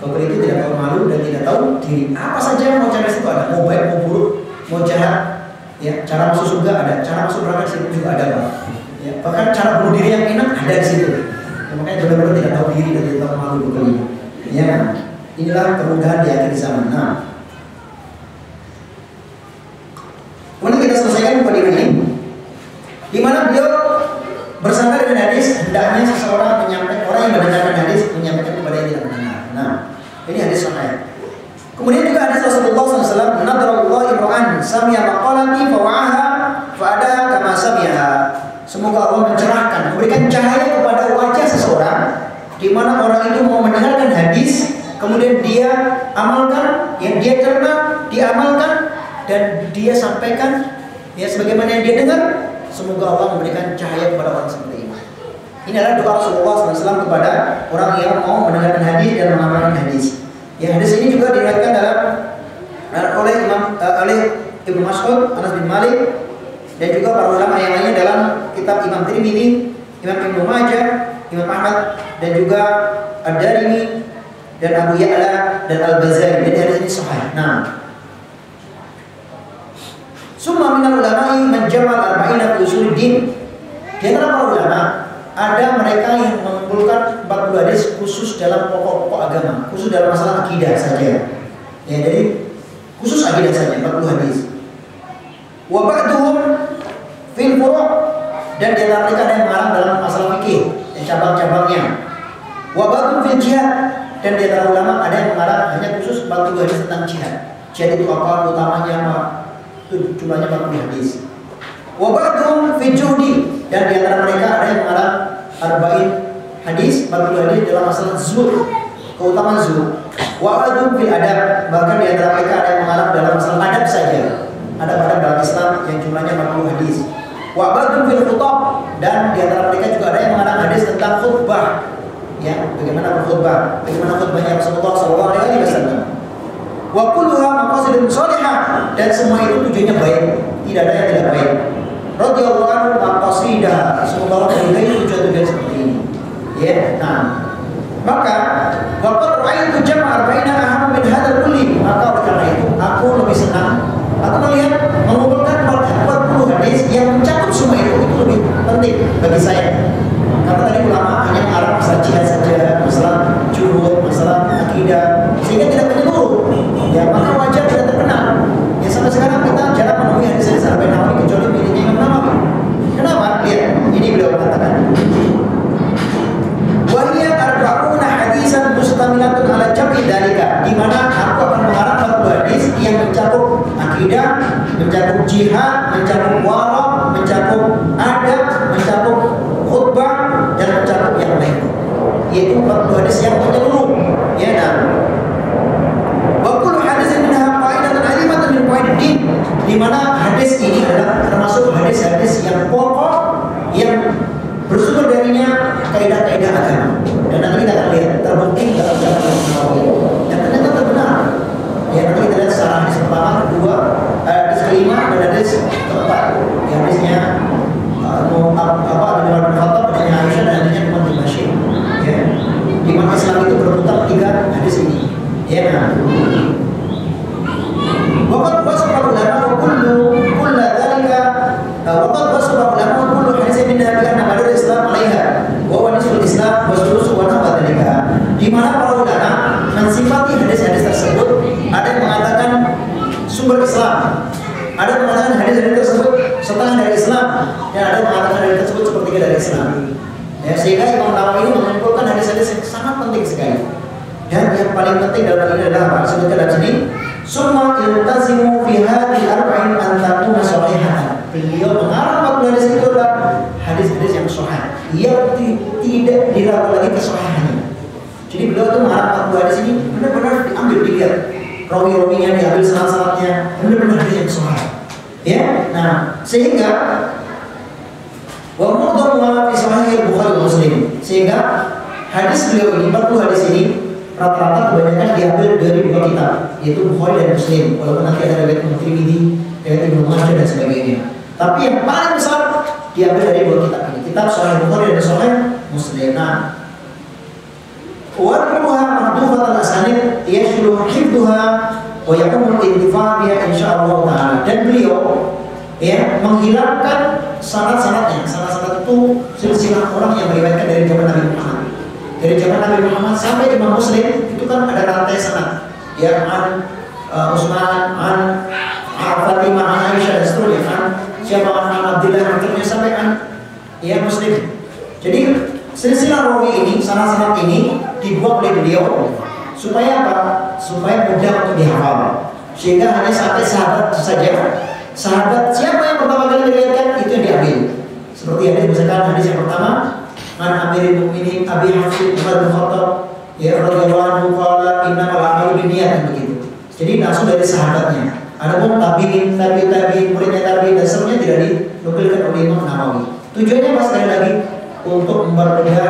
Google itu tidak tahu malu dan tidak tahu diri. Apa saja yang mau cari situ ada. Mau baik, mau buruk, mau jahat. Ya, cara masuk surga ada, cara masuk neraka situ juga ada pak. Ya, bahkan cara bunuh diri yang enak ada di situ. Ya, makanya benar-benar tidak tahu diri dan tidak tahu malu Google ini. Ya, inilah kemudahan di akhir zaman. Nah, kemudian kita selesaikan pada ini, di mana beliau bersandar dengan hadis, hendaknya seseorang menyampaikan, orang yang mendengarkan hadis menyampaikan kepada yang tidak mendengar. Nah, ini hadis sahih. Kemudian juga hadis Rasulullah SAW, "Nadarallahu imra'an sami'a maqalati fawa'aha fa'ada kama sami'aha." Semoga Allah mencerahkan, memberikan cahaya kepada wajah seseorang, di mana orang itu mau mendengarkan hadis, kemudian dia amalkan, yang dia cerna, dia amalkan, dan dia sampaikan, ya sebagaimana yang dia dengar. Semoga Allah memberikan cahaya kepada orang seperti ini. Ini adalah doa Rasulullah SAW kepada orang yang mau mendengarkan hadis dan mengamalkan hadis. Ya, hadis ini juga diriwayatkan oleh Ibnu Mas'ud, Anas bin Malik, dan juga para ulama yang lainnya dalam kitab Imam Tirmidzi, Imam Ibnu Majah, Imam Ahmad, dan juga Ad-Darimi dan Abu Ya'la dan Al-Ghazali. Jadi hadis ini sahih. Nah, summa minal ulama'i man jamal arba'ina fi usuluddin. Di antara para ulama ada mereka yang mengumpulkan 40 hadis khusus dalam pokok-pokok agama, khusus dalam masalah akidah saja. Ya, jadi khusus akidah saja 40 hadis. Wa ba'duhum fil furu' dan di antara mereka ada yang mengarang dalam masalah fikih, cabang-cabangnya. Wa ba'duhum fil jihad dan di antara ulama ada yang mengarang hanya khusus 40 hadis tentang jihad. Jihad itu apa, utamanya apa? Itu jumlahnya 40 hadis. Wa ba'duhum fi juhdi dan di antara mereka ada yang mengarang 40 hadis, 40 hadis dalam masalah zuhud, keutamaan zuhud. Wa ba'duhum fil adab, bahkan di antara mereka ada yang mengarang dalam masalah adab saja. Adab-adab dalam Islam yang jumlahnya 40 hadis. Wa ba'duhum fil khutab dan di antara mereka juga ada yang mengarang hadis tentang khutbah. Ya, bagaimana berkhutbah, bagaimana khutbahnya Rasulullah SAW. Wa kulluha maqasidun shalihah dan semua itu tujuannya baik, tidak ada yang tidak baik. Radhiyallahu anhu maqasidah, semoga Allah meridai tujuan-tujuan seperti ini. Ya, nah, maka waqad ra'aitu jam'a 40 aham min hadzal kulli, maka oleh karena itu aku lebih senang, aku melihat mengumpulkan 40 hadis yang mencakup semua itu lebih penting bagi saya. Karena tadi ulama hanya mengarang masalah jihad saja, masalah juhud, masalah akidah, sehingga tidak menyeluruh. Ya, maka wajar tidak terkenal. Ya, sampai sekarang kita jarang menemui hadis-hadis Arba'in Nawawi kecuali miliknya Imam Nawawi. Kenapa? Lihat, ini beliau katakan. Wa hiya arba'una hadisan mustamilatun ala jam'i dzalika, di mana aku akan mengarang 40 hadis yang mencakup akidah, mencakup jihad, mencakup wara, mencakup adab, mencakup khutbah dan mencakup yang lain, yaitu 40 hadis yang menyeluruh. Ya, nah, wa kullu hadisin minha fa'idatun 'alimatan min fawaidid, di mana hadis ini adalah termasuk hadis-hadis yang pokok yang bersumber darinya kaidah-kaidah agama. Dan nanti kita akan lihat terbukti dalam jalan Nawawi. Dan ternyata terbenar. Ya, nanti kita lihat secara hadis pertama, kedua, hadis kelima dan hadis keempat. Ya, hadisnya Umar bin Khattab, hadisnya Aisyah dan hadisnya Umar bin Bashir. Ya, di mana Islam itu berputar 3 hadis ini. Ya, nah. Waqad wasafa ulama kullu dzalika waqad wasafa ulama kullu hadis min Nabi anna madar Islam 'alaiha wa huwa nisful Islam wa sulusu wa nahwa dzalika. Di mana para ulama mensifati hadis-hadis tersebut, ada yang mengatakan sumber Islam, ada yang mengatakan hadis-hadis tersebut setengah dari Islam, dan ada yang mengatakan hadis tersebut sepertiga dari Islam. Ya, sehingga Imam Nawawi ini mengumpulkan hadis-hadis yang sangat penting sekali. Dan yang paling penting dalam ini adalah apa? Sebutkan dalam sini, summa iltazimu fi hadhihi arba'in an takuna shahihatan. Beliau mengarang 40 hadis itu adalah hadis-hadis yang sahih, yang tidak diragu lagi kesahihannya. Jadi beliau itu mengarang 40 hadis ini benar-benar diambil, dilihat rawi-rawinya, diambil sanad-sanadnya, benar-benar hadis yang sahih. Ya, nah, sehingga wa mu'dhamu fi sahih Bukhari wa Muslim, sehingga hadis beliau ini 40 hadis ini rata-rata kebanyakan diambil dari 2 kitab, yaitu Bukhari dan Muslim. Walaupun nanti ada riwayat Tirmidzi, riwayat Ibnu Majah dan sebagainya. Tapi yang paling besar diambil dari 2 kitab ini, kitab Sahih Bukhari dan Sahih Muslim. Nah, wa ruha mahdufatan asanid yashlu hifdhuha wa yaqumu al-intifa' biha insyaallah taala. Dan beliau ya menghilangkan sanad-sanadnya. Sanad-sanad itu silsilah orang yang meriwayatkan dari zaman Nabi Muhammad. Dari zaman Nabi Muhammad sampai Imam Muslim itu kan ada rantai sanad. Ya, an Utsman, an Fatimah, an Aisyah dan seterusnya, an siapa, an Abdullah, terusnya sampai an ya Muslim. Jadi silsilah rawi ini, sanad-sanad ini dibuat oleh beliau supaya apa? Supaya mudah untuk dihafal. Sehingga hanya sampai sahabat saja. Sahabat siapa yang pertama kali diriwayatkan itu yang diambil. Seperti hadis misalkan hadis yang pertama, an Amirul Mukminin Abi Hafs Umar bin Khattab ya radhiyallahu anhu qala innamal a'malu binniyat, begitu. Jadi langsung dari sahabatnya. Adapun tabi'in, muridnya tabi'in dan semuanya tidak dinukilkan oleh Imam Nawawi. Tujuannya apa sekali lagi? Untuk mempermudah